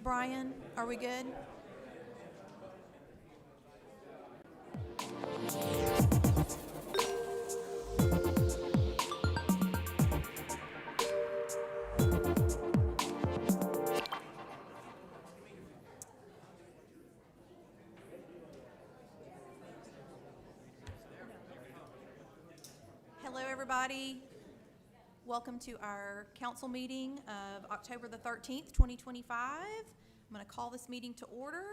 Brian, are we good? Hello, everybody. Welcome to our council meeting of October the 13th, 2025. I'm going to call this meeting to order.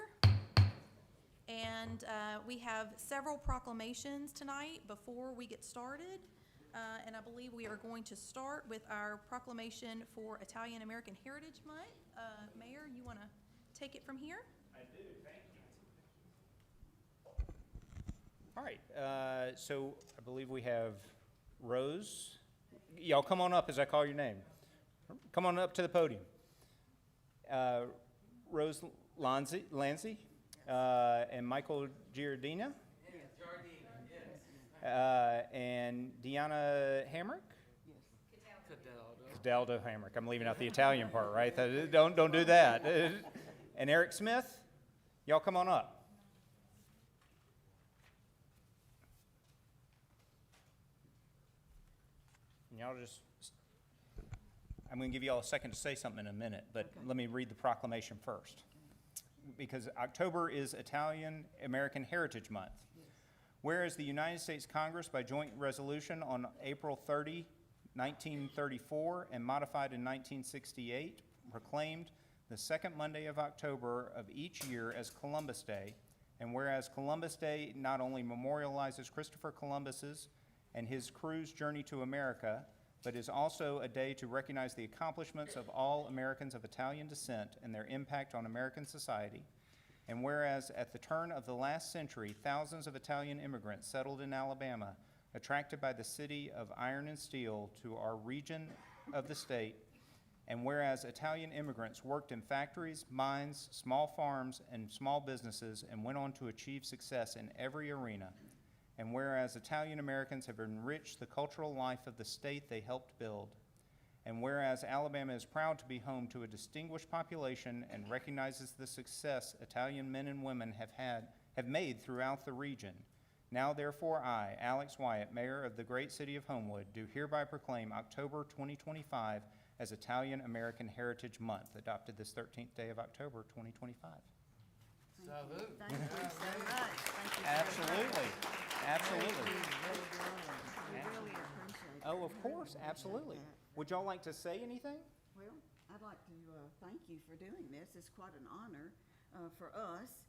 And we have several proclamations tonight before we get started. And I believe we are going to start with our proclamation for Italian American Heritage Month. Mayor, you want to take it from here? I do, thank you. All right, so I believe we have Rose. Y'all come on up as I call your name. Come on up to the podium. Rose Lanzi, and Michael Giardina. Yes, Giardina, yes. And Deanna Hamrick? Yes. Cadaldo Hamrick. I'm leaving out the Italian part, right? Don't do that. And Eric Smith, y'all come on up. And y'all just, I'm going to give you all a second to say something in a minute, but let me read the proclamation first. Because October is Italian American Heritage Month. Whereas the United States Congress, by joint resolution on April 30, 1934, and modified in 1968, proclaimed the second Monday of October of each year as Columbus Day, and whereas Columbus Day not only memorializes Christopher Columbus's and his crew's journey to America, but is also a day to recognize the accomplishments of all Americans of Italian descent and their impact on American society. And whereas at the turn of the last century, thousands of Italian immigrants settled in Alabama, attracted by the city of iron and steel to our region of the state, and whereas Italian immigrants worked in factories, mines, small farms, and small businesses and went on to achieve success in every arena, and whereas Italian Americans have enriched the cultural life of the state they helped build, and whereas Alabama is proud to be home to a distinguished population and recognizes the success Italian men and women have made throughout the region, now therefore I, Alex Wyatt, Mayor of the great city of Homewood, do hereby proclaim October 2025 as Italian American Heritage Month, adopted this 13th day of October 2025. Salute. Thank you so much. Thank you. Absolutely. Absolutely. We really appreciate it. Oh, of course, absolutely. Would y'all like to say anything? Well, I'd like to thank you for doing this. It's quite an honor for us,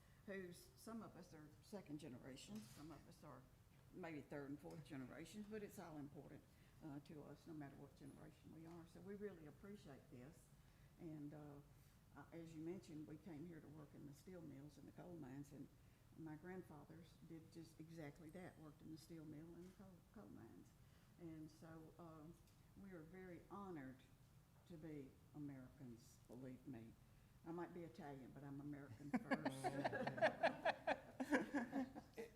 some of us are second generation, some of us are maybe third and fourth generations, but it's all important to us, no matter what generation we are. So we really appreciate this. And as you mentioned, we came here to work in the steel mills and the coal mines, and my grandfathers did just exactly that, worked in the steel mill and the coal mines. And so we are very honored to be Americans, believe me. I might be Italian, but I'm American first.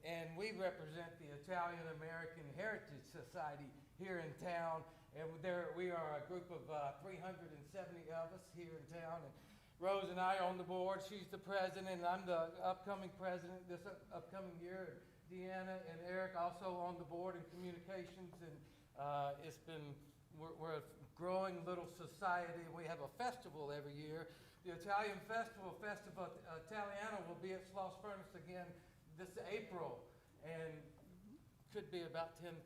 And we represent the Italian American Heritage Society here in town. And we are a group of 370 of us here in town. And Rose and I are on the board. She's the president, and I'm the upcoming president this upcoming year. Deanna and Eric also on the board in communications, and we're a growing little society. We have a festival every year. The Italian Festival Italiano will be at Sloss Furnace again this April, and could be about 10,000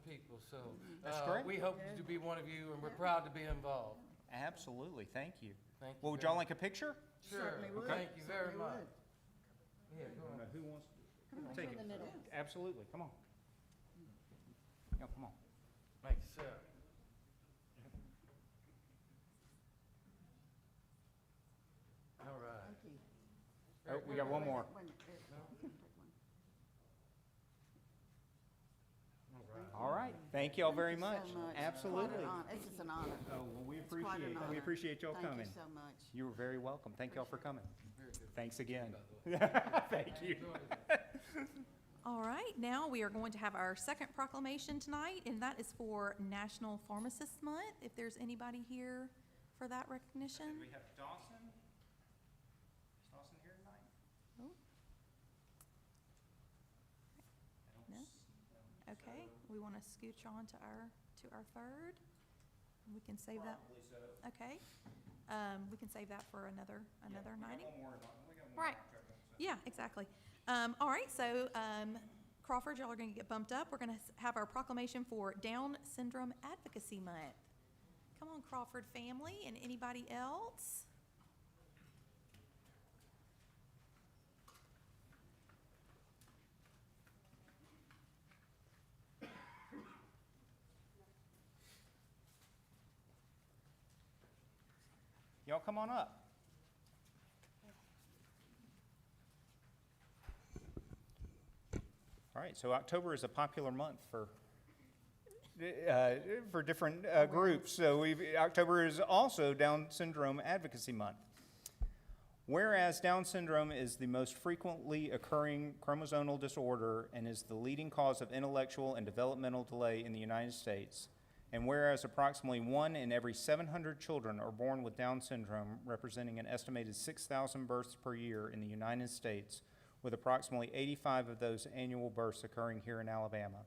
people. So That's great. we hope to be one of you, and we're proud to be involved. Absolutely, thank you. Thank you. Well, would y'all like a picture? Sure. Certainly would. Thank you very Certainly much. would. Yeah, go on. Who wants Come on, take in it? the middle. Absolutely, come on. Yeah, come on. Thank you, sir. All right. Thank you. Oh, we got one more. Wait a minute, Eric, you can take one. All right, thank y'all very Thank much. you so much. Absolutely. Quite an honor. It's just an honor. Oh, well, we It's quite an honor. appreciate y'all coming. Thank you so much. You were very welcome. Thank y'all for coming. Very good. Thanks again. Thank you. All right, now we are going to have our second proclamation tonight, and that is for National Pharmacist Month. If there's anybody here for that recognition. We have Dawson. Okay, we want to scooch on to our third. We can save that. Probably so. Okay. We can save that for another We got nighting. one more in Right. October, so. Yeah, exactly. All right, so Crawford, y'all are going to get bumped up. We're going to have our proclamation for Down Syndrome Advocacy Month. Come on, Crawford family, and anybody else? Y'all come on up. All right, so October is a popular month for different groups. So October is also Down Syndrome Advocacy Month. Whereas Down syndrome is the most frequently occurring chromosomal disorder and is the leading cause of intellectual and developmental delay in the United States, and whereas approximately 1 in every 700 children are born with Down syndrome, representing an estimated 6,000 births per year in the United States, with approximately 85 of those annual births occurring here in Alabama.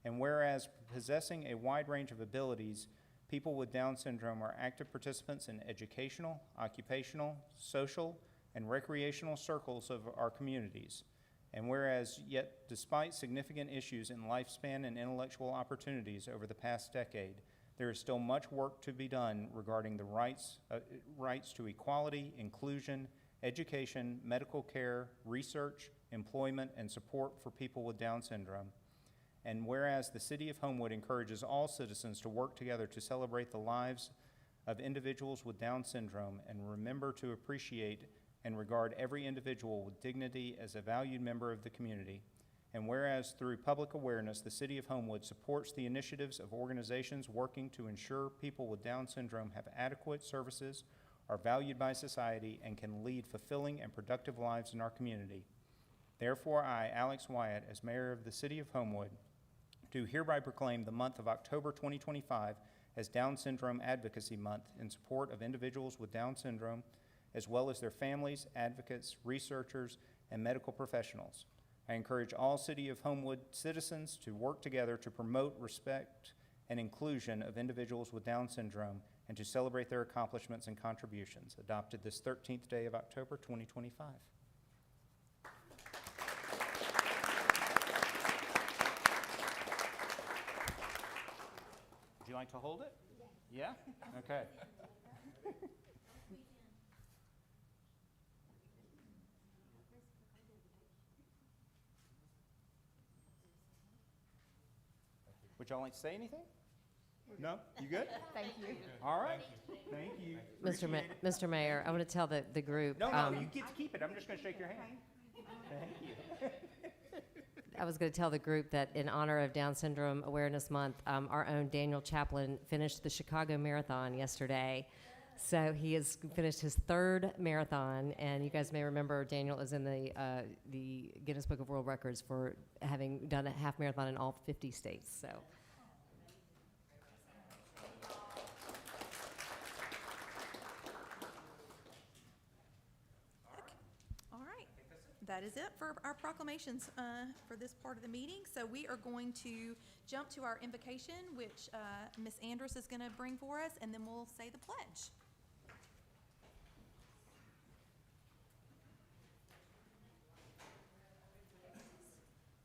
And whereas possessing a wide range of abilities, people with Down syndrome are active participants in educational, occupational, social, and recreational circles of our communities. And whereas yet despite significant issues in lifespan and intellectual opportunities over the past decade, there is still much work to be done regarding the rights to equality, inclusion, education, medical care, research, employment, and support for people with Down syndrome. And whereas the City of Homewood encourages all citizens to work together to celebrate the lives of individuals with Down syndrome and remember to appreciate and regard every individual with dignity as a valued member of the community. And whereas through public awareness, the City of Homewood supports the initiatives of organizations working to ensure people with Down syndrome have adequate services, are valued by society, and can lead fulfilling and productive lives in our community. Therefore, I, Alex Wyatt, as Mayor of the City of Homewood, do hereby proclaim the month of October 2025 as Down Syndrome Advocacy Month in support of individuals with Down syndrome, as well as their families, advocates, researchers, and medical professionals. I encourage all City of Homewood citizens to work together to promote respect and inclusion of individuals with Down syndrome and to celebrate their accomplishments and contributions. Adopted this 13th day of October 2025. Would you like to hold it? Yeah? Okay. Would y'all like to say anything? No? You good? Thank you. All right. Thank you. Mr. Mayor, I want to tell the group. No, you get to keep it. I'm just going to shake your hand. Thank you. I was going to tell the group that in honor of Down Syndrome Awareness Month, our own Daniel Chaplin finished the Chicago Marathon yesterday. So he has finished his 3rd marathon, and you guys may remember Daniel is in the Guinness Book of World Records for having done a half marathon in all 50 states. So. All right. That is it for our proclamations for this part of the meeting. So we are going to jump to our invocation, which Ms. Andrus is going to bring for us, and then we'll say the pledge.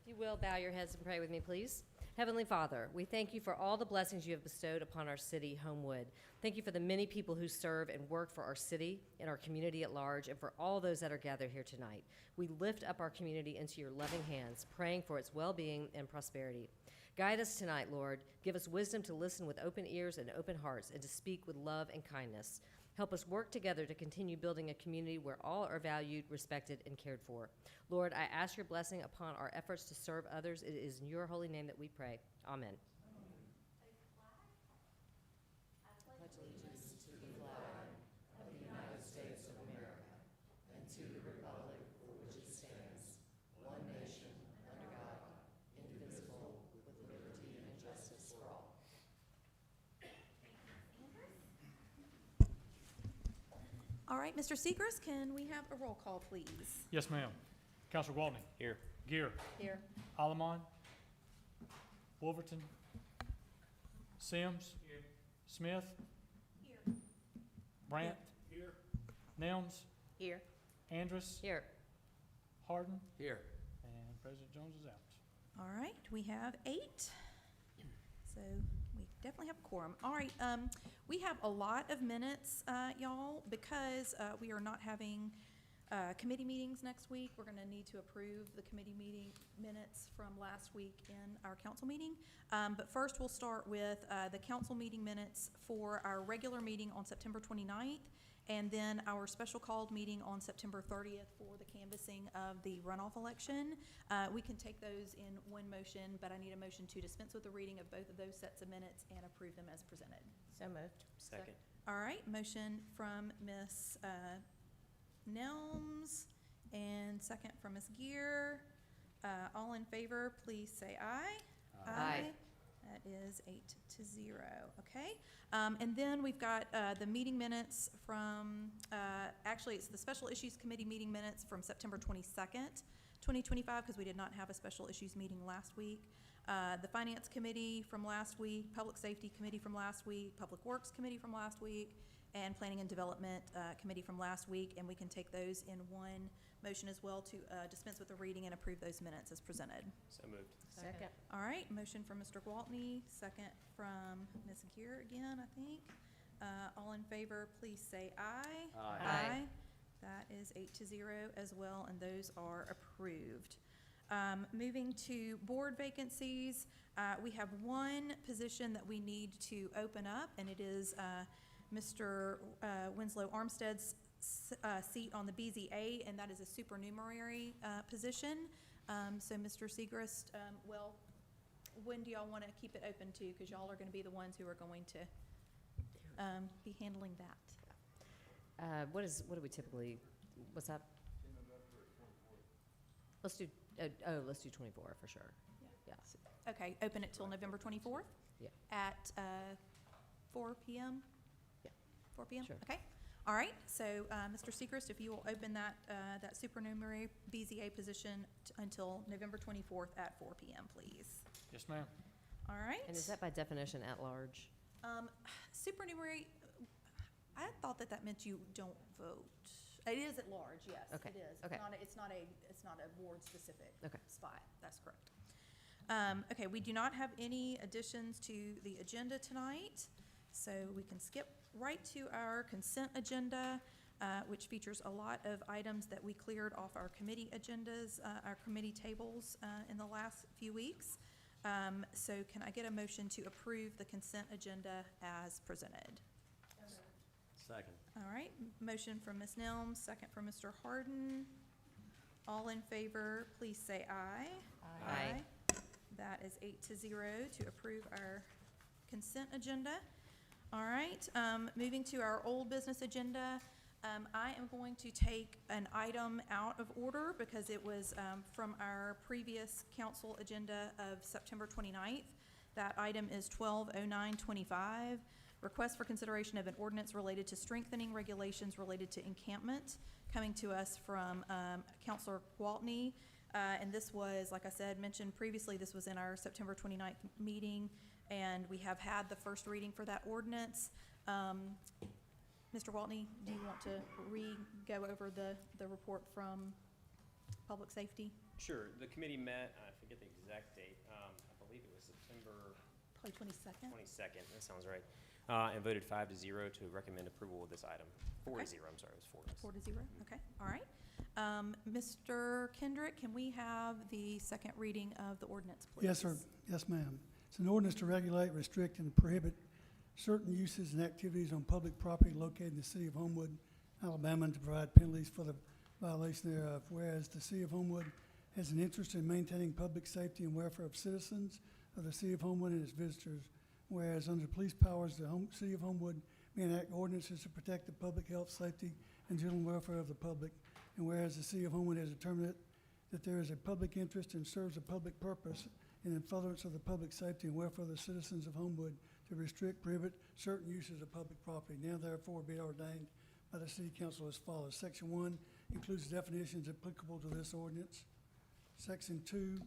If you will, bow your heads and pray with me, please. Heavenly Father, we thank you for all the blessings you have bestowed upon our city, Homewood. Thank you for the many people who serve and work for our city and our community at large, and for all those that are gathered here tonight. We lift up our community into your loving hands, praying for its well-being and prosperity. Guide us tonight, Lord. Give us wisdom to listen with open ears and open hearts, and to speak with love and kindness. Help us work together to continue building a community where all are valued, respected, and cared for. Lord, I ask your blessing upon our efforts to serve others. It is in your holy name that we pray. Amen. All right, Mr. Seegers, can we have a roll call, please? Yes, ma'am. Counselor Gwaltney. Here. Gear. Here. Alamon. Wolverton. Sims. Smith. Brant. Nelms. Here. Andrus. Here. Harden. Here. And President Jones is out. All right, we have 8. So we definitely have a quorum. All right, we have a lot of minutes, y'all, because we are not having committee meetings next week. We're gonna need to approve the committee meeting minutes from last week in our council meeting. But first, we'll start with the council meeting minutes for our regular meeting on September 29th, and then our special called meeting on September 30th for the canvassing of the runoff election. We can take those in one motion, but I need a motion to dispense with the reading of both of those sets of minutes and approve them as presented. So moved. Second. All right, motion from Ms. Nelms and second from Ms. Gear. All in favor, please say aye. Aye. That is 8-0, okay? And then we've got the meeting minutes from, actually, it's the Special Issues Committee meeting minutes from September 22nd, 2025, because we did not have a Special Issues meeting last week. The Finance Committee from last week, Public Safety Committee from last week, Public Works Committee from last week, and Planning and Development Committee from last week, and we can take those in one motion as well to dispense with the reading and approve those minutes as presented. So moved. Second. All right, motion from Mr. Gwaltney, second from Ms. Gear again, I think. All in favor, please say aye. Aye. That is 8-0 as well, and those are approved. Moving to board vacancies, we have one position that we need to open up, and it is Mr. Winslow Armstead's seat on the BZA, and that is a supernumerary position. So Mr. Segrist, well, when do y'all want to keep it open to? Because y'all are going to be the ones who are going to be handling that. What do we typically, what's that? Let's do, let's do 24 for sure. Yeah. Yeah. Okay, open it till November 24th? Yeah. At 4 p.m.? Yeah. 4 p.m.? Sure. Okay. All right, so Mr. Segrist, if you will open that supernumerary BZA position until November 24th at 4 p.m., please. Yes, ma'am. All right. And is that by definition at large? Supernumerary, I thought that meant you don't vote. It is at large, yes. Okay, It is. okay. It's not a ward-specific Okay. spot. That's correct. Okay, we do not have any additions to the agenda tonight, so we can skip right to our consent agenda, which features a lot of items that we cleared off our committee agendas, our committee tables in the last few weeks. So can I get a motion to approve the consent agenda as presented? Second. All right, motion from Ms. Nelms, second from Mr. Harden. All in favor, please say aye. Aye. That is 8-0 to approve our consent agenda. All right, moving to our old business agenda, I am going to take an item out of order because it was from our previous council agenda of September 29th. That item is 120925, request for consideration of an ordinance related to strengthening regulations related to encampment, coming to us from Councilor Gwaltney. And this was, like I said, mentioned previously, this was in our September 29th meeting, and we have had the first reading for that ordinance. Mr. Gwaltney, do you want to go over the report from Public Safety? Sure. The committee met, I forget the exact date, I believe it was September Probably 22nd? 22nd, that sounds right, and voted 5-0 to recommend approval of this item. 4-0, I'm sorry, it was 4. 4-0, okay, all right. Mr. Kendrick, can we have the second reading of the ordinance, please? Yes, sir. Yes, ma'am. It's an ordinance to regulate, restrict, and prohibit certain uses and activities on public property located in the city of Homewood, Alabama, and to provide penalties for the violation thereof. Whereas the city of Homewood has an interest in maintaining public safety and welfare of citizens of the city of Homewood and its visitors. Whereas under police powers, the city of Homewood may enact ordinances to protect the public health, safety, and general welfare of the public. And whereas the city of Homewood has determined that there is a public interest and serves a public purpose in furtherance of the public safety and welfare of the citizens of Homewood to restrict, prohibit certain uses of public property. Now therefore be ordained by the city council as follows. Section 1 includes definitions applicable to this ordinance. Section 2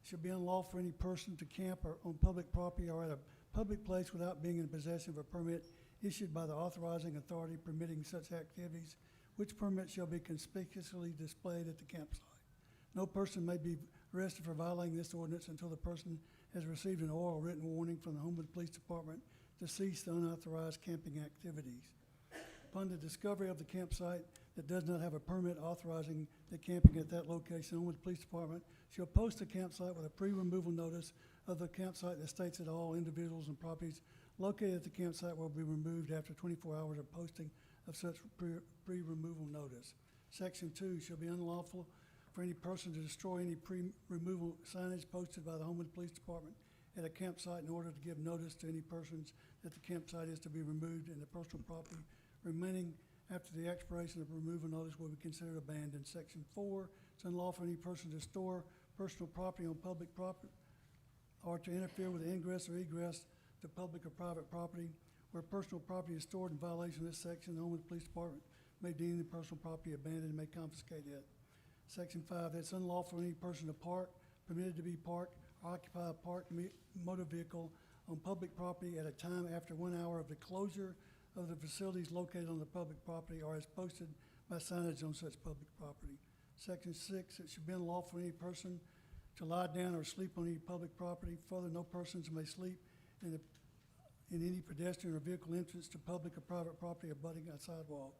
shall be unlawful for any person to camp or on public property or at a public place without being in possession of a permit issued by the authorizing authority permitting such activities, which permit shall be conspicuously displayed at the campsite. No person may be arrested for violating this ordinance until the person has received an oral or written warning from the Homewood Police Department to cease the unauthorized camping activities. Upon the discovery of the campsite that does not have a permit authorizing the camping at that location, Homewood Police Department shall post a campsite with a pre-removal notice of the campsite that states that all individuals and properties located at the campsite will be removed after 24 hours of posting of such pre-removal notice. Section 2, shall be unlawful for any person to destroy any pre-removal signage posted by the Homewood Police Department at a campsite in order to give notice to any persons that the campsite is to be removed and the personal property remaining after the expiration of removal notice will be considered abandoned. Section 4, it's unlawful for any person to store personal property on public property or to interfere with the ingress or egress to public or private property. Where personal property is stored in violation of this section, the Homewood Police Department may deem the personal property abandoned and may confiscate it. Section 5, that it's unlawful for any person to park, permitted to be parked, or occupy a parked motor vehicle on public property at a time after 1 hour of the closure of the facilities located on the public property or as posted by signage on such public property. Section 6, it should be unlawful for any person to lie down or sleep on any public property. Further, no persons may sleep in any pedestrian or vehicle entrance to public or private property abutting a sidewalk.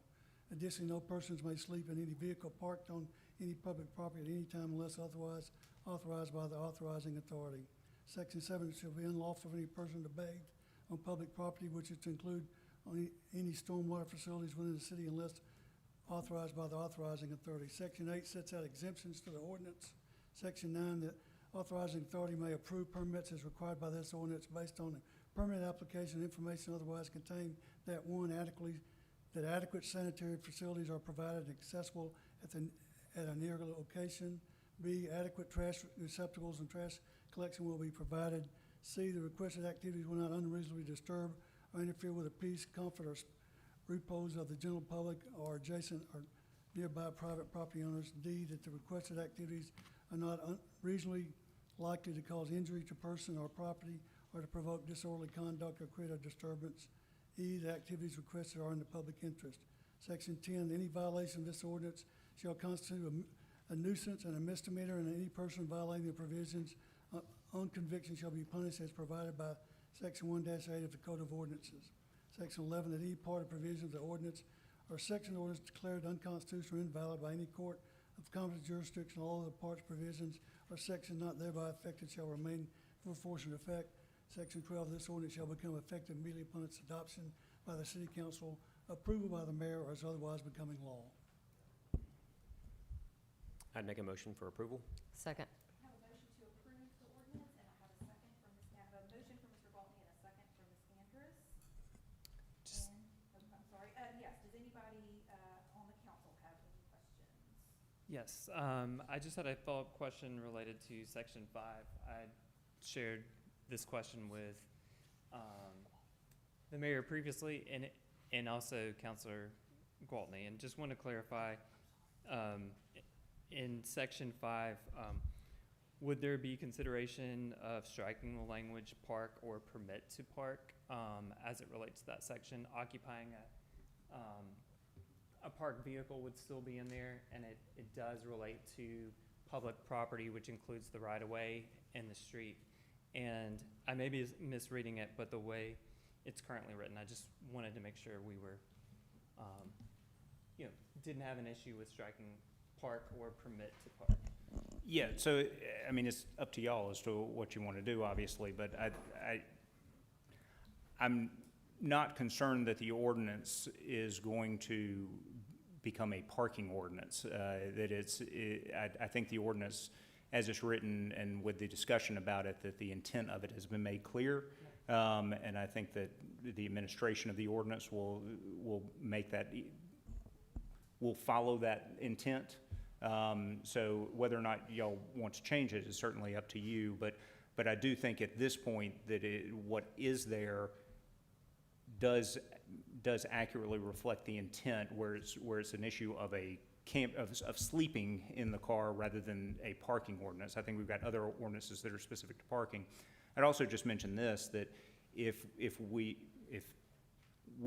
Additionally, no persons may sleep in any vehicle parked on any public property at any time unless otherwise authorized by the authorizing authority. Section 7, it shall be unlawful for any person to bathe on public property, which is to include on any stormwater facilities within the city unless authorized by the authorizing authority. Section 8 sets out exemptions to the ordinance. Section 9, the authorizing authority may approve permits as required by this ordinance based on the permit application information otherwise contained that one, adequate sanitary facilities are provided and accessible at a near location. B, adequate trash receptacles and trash collection will be provided. C, the requested activities will not unreasonably disturb or interfere with the peace, comfort, or repose of the general public or adjacent or nearby private property owners. D, that the requested activities are not reasonably likely to cause injury to person or property or to provoke disorderly conduct or create a disturbance. E, the activities requested are in the public interest. Section 10, any violation of this ordinance shall constitute a nuisance and a misdemeanor, and any person violating the provisions on conviction shall be punished as provided by Section 1-8 of the Code of Ordinances. Section 11, that any part of provision of the ordinance or section of the ordinance declared unconstitutional or invalid by any court of competent jurisdiction, all other parts, provisions, or sections not thereby affected shall remain for force and effect. Section 12, this ordinance shall become effective immediately upon its adoption by the City Council, approval by the mayor, or as otherwise becoming law. I'd make a motion for approval. Second. I have a motion to approve the ordinance, and I have a second from Ms. I have a motion from Mr. Galtney and a second from Ms. Andrus. Just- And, I'm sorry, yes, does anybody, on the council have any questions? Yes, I just had a follow-up question related to section 5. I shared this question with the mayor previously and also Councilor Gwaltney, and just want to clarify, in section 5, would there be consideration of striking the language park or permit to park as it relates to that section? Occupying a parked vehicle would still be in there, and it does relate to public property, which includes the right-of-way and the street. And I may be misreading it, but the way it's currently written, I just wanted to make sure we were, didn't have an issue with striking park or permit to park. Yeah, so, I mean, it's up to y'all as to what you want to do, obviously, but I'm not concerned that the ordinance is going to become a parking ordinance. I think the ordinance, as it's written and with the discussion about it, that the intent of it has been made clear. And I think that the administration of the ordinance will follow that intent. So whether or not y'all want to change it is certainly up to you, but I do think at this point that what is there does accurately reflect the intent, where it's an issue of a of sleeping in the car rather than a parking ordinance. I think we've got other ordinances that are specific to parking. I'd also just mention this, that if we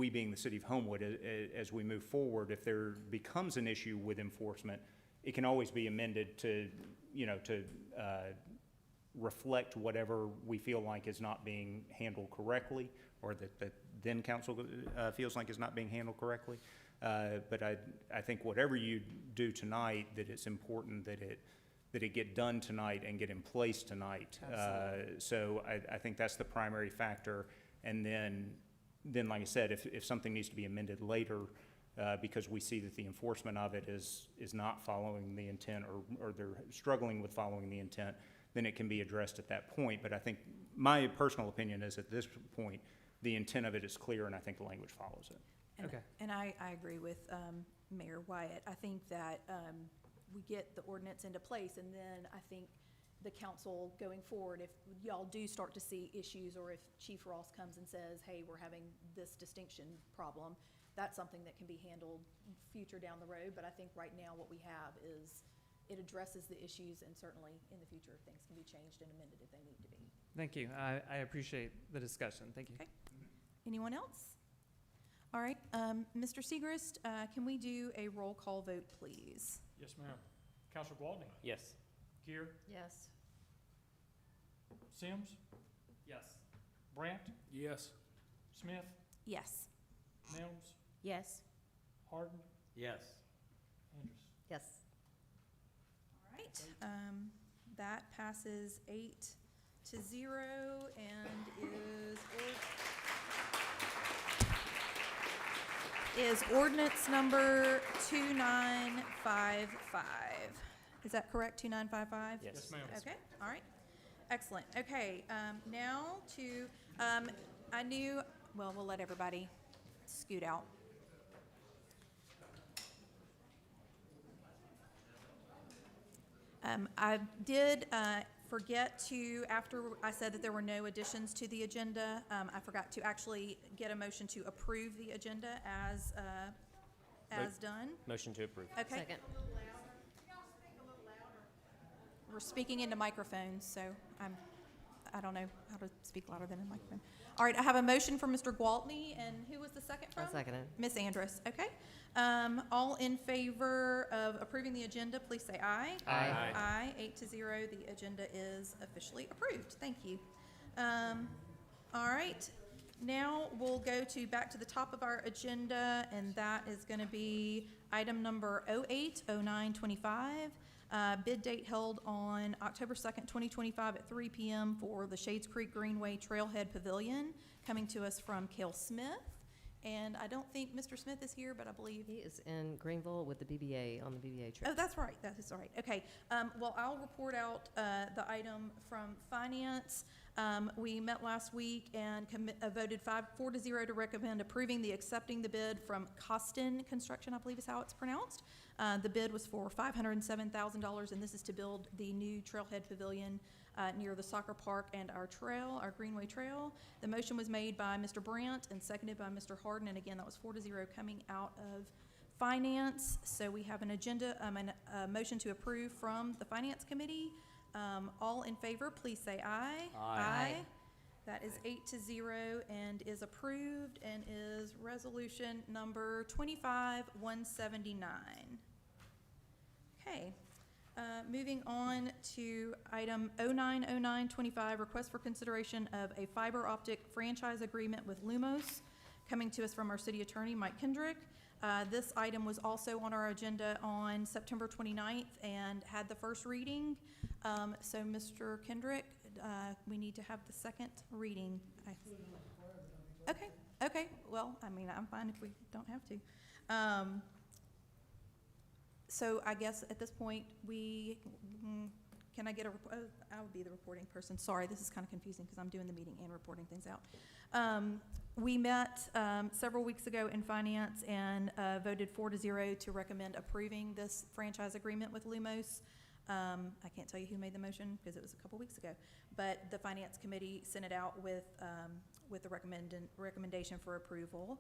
being the city of Homewood, as we move forward, if there becomes an issue with enforcement, it can always be amended to, reflect whatever we feel like is not being handled correctly, or that then council feels like is not being handled correctly. But I think whatever you do tonight, that it's important that it get done tonight and get in place tonight. So I think that's the primary factor. And then like I said, if something needs to be amended later, because we see that the enforcement of it is not following the intent, or they're struggling with following the intent, then it can be addressed at that point. But I think my personal opinion is at this point, the intent of it is clear, and I think the language follows it. And- Okay. And I agree with Mayor Wyatt. I think that we get the ordinance into place, and then I think the council going forward, if y'all do start to see issues, or if Chief Ross comes and says, hey, we're having this distinction problem, that's something that can be handled future down the road. But I think right now what we have is it addresses the issues, and certainly in the future, things can be changed and amended if they need to be. Thank you. I appreciate the discussion. Thank you. Okay. Anyone else? All right, Mr. Segrist, can we do a roll call vote, please? Yes, ma'am. Counselor Gwaltney? Yes. Gear? Yes. Sims? Yes. Brandt? Yes. Smith? Yes. Nelms? Yes. Harden? Yes. Andrus? Yes. All right, that passes 8-0 and is ordinance number 2955. Is that correct, 2955? Yes. Yes, ma'am. Okay, all right, excellent. Okay, now to, we'll let everybody scoot out. I did forget to, after I said that there were no additions to the agenda, I forgot to actually get a motion to approve the agenda as done. Motion to approve. Okay. Second. We're speaking into microphones, so I don't know how to speak louder than a microphone. All right, I have a motion from Mr. Gwaltney, and who was the second from? I'll second it. Miss Andrus, okay. All in favor of approving the agenda, please say aye. Aye. Aye, 8-0, the agenda is officially approved. Thank you. All right, now we'll go back to the top of our agenda, and that is gonna be item number 080925. Bid date held on October 2nd, 2025 at 3 p.m. for the Shades Creek Greenway Trailhead Pavilion, coming to us from Cale Smith. And I don't think Mr. Smith is here, but I believe He is in Greenville with the BBA, on the BBA trip. Oh, that's right, that is right, okay. Well, I'll report out the item from Finance. We met last week and voted 4-0 to recommend approving accepting the bid from Costin Construction, I believe is how it's pronounced. The bid was for $507,000, and this is to build the new Trailhead Pavilion near the soccer park and our trail, our Greenway Trail. The motion was made by Mr. Brandt and seconded by Mr. Harden, and again, that was 4-0 coming out of Finance. So we have an agenda, a motion to approve from the Finance Committee. All in favor, please say aye. Aye. That is 8-0 and is approved, and is resolution number 25179. Okay. Moving on to item 090925, request for consideration of a fiber optic franchise agreement with Lumos, coming to us from our city attorney, Mike Kendrick. This item was also on our agenda on September 29th and had the first reading. So Mr. Kendrick, we need to have the second reading. Okay, well, I mean, I'm fine if we don't have to. So I guess at this point, can I get I would be the reporting person. Sorry, this is kind of confusing because I'm doing the meeting and reporting things out. We met several weeks ago in Finance and voted 4-0 to recommend approving this franchise agreement with Lumos. I can't tell you who made the motion because it was a couple weeks ago, but the Finance Committee sent it out with the recommendation for approval.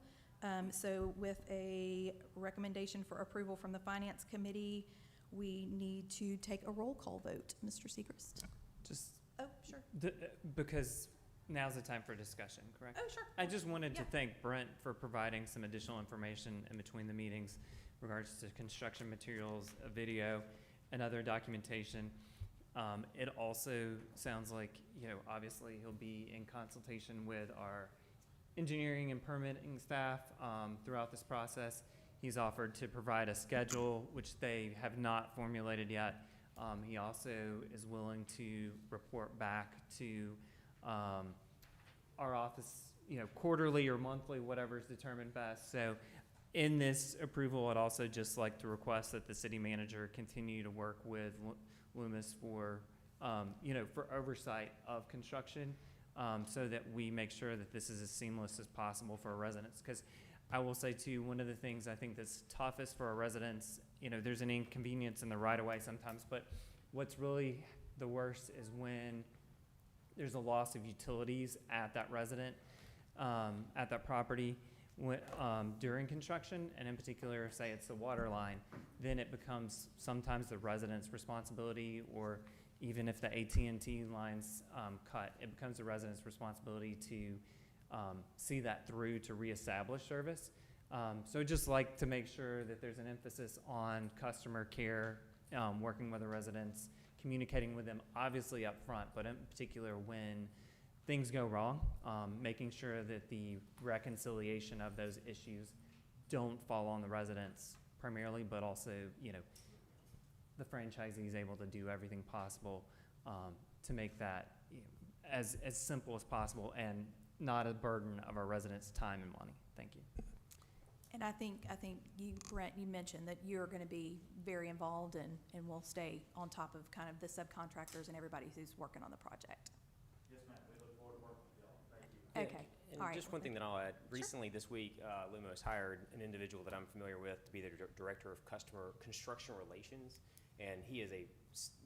So with a recommendation for approval from the Finance Committee, we need to take a roll call vote. Mr. Segrist? Just Oh, sure. because now's the time for discussion, correct? Oh, sure. I just wanted to Yeah. thank Brent for providing some additional information in between the meetings in regards to construction materials, a video, and other documentation. It also sounds like, obviously he'll be in consultation with our engineering and permitting staff throughout this process. He's offered to provide a schedule, which they have not formulated yet. He also is willing to report back to our office, quarterly or monthly, whatever is determined best. So in this approval, I'd also just like to request that the city manager continue to work with Loomis for, for oversight of construction, so that we make sure that this is as seamless as possible for our residents. Because I will say too, one of the things I think that's toughest for our residents, there's an inconvenience in the right of way sometimes, but what's really the worst is when there's a loss of utilities at that resident, at that property, during construction, and in particular, say it's the water line, then it becomes sometimes the resident's responsibility, or even if the AT&T lines cut, it becomes the resident's responsibility to see that through to reestablish service. So just like to make sure that there's an emphasis on customer care, working with the residents, communicating with them, obviously up front, but in particular when things go wrong, making sure that the reconciliation of those issues don't fall on the residents primarily, but also, the franchisee is able to do everything possible to make that as simple as possible and not a burden of our residents' time and money. Thank you. And I think you, Brent, you mentioned that you're going to be very involved and will stay on top of kind of the subcontractors and everybody who's working on the project. Yes, ma'am. We look forward to working with y'all. Thank you. Okay, And all right. just one thing that I'll add, recently this week, Lumos hired an individual that I'm familiar with to be their Director of Customer Construction Relations, and he is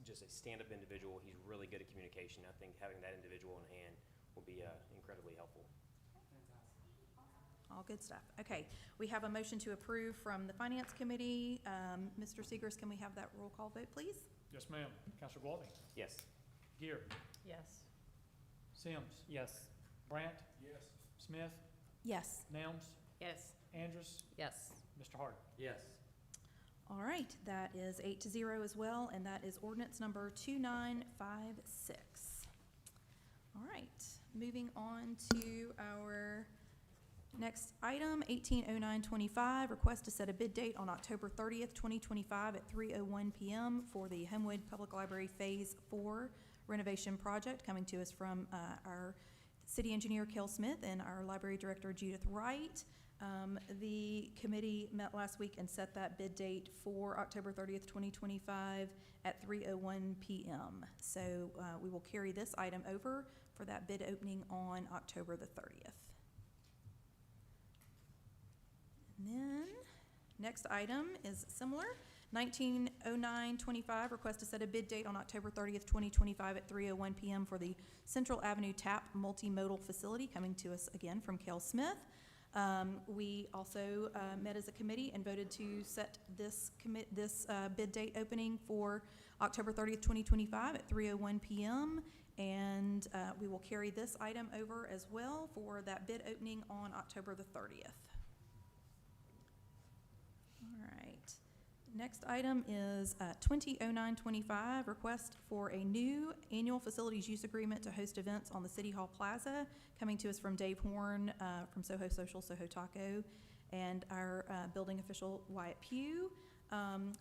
just a stand-up individual. He's really good at communication. I think having that individual in hand will be incredibly helpful. All good stuff. Okay, we have a motion to approve from the Finance Committee. Mr. Segrist, can we have that roll call vote, please? Yes, ma'am. Counselor Gwaltney? Yes. Gear? Yes. Sims? Yes. Brandt? Yes. Smith? Yes. Nelms? Yes. Andrus? Yes. Mr. Harden? Yes. All right, that is 8-0 as well, and that is ordinance number 2956. All right, moving on to our next item, 180925, request to set a bid date on October 30th, 2025 at 3:01 p.m. for the Homewood Public Library Phase 4 renovation project, coming to us from our city engineer, Kel Smith, and our library director, Judith Wright. The committee met last week and set that bid date for October 30th, 2025 at 3:01 p.m. So we will carry this item over for that bid opening on October the 30th. And then, next item is similar. 190925, request to set a bid date on October 30th, 2025 at 3:01 p.m. for the Central Avenue TAP Multimodal Facility, coming to us again from Kel Smith. We also met as a committee and voted to set this bid date opening for October 30th, 2025 at 3:01 p.m. And we will carry this item over as well for that bid opening on October the 30th. All right. Next item is 200925, request for a new annual facilities use agreement to host events on the City Hall Plaza, coming to us from Dave Horn from Soho Social, Soho Taco, and our building official, Wyatt Pugh.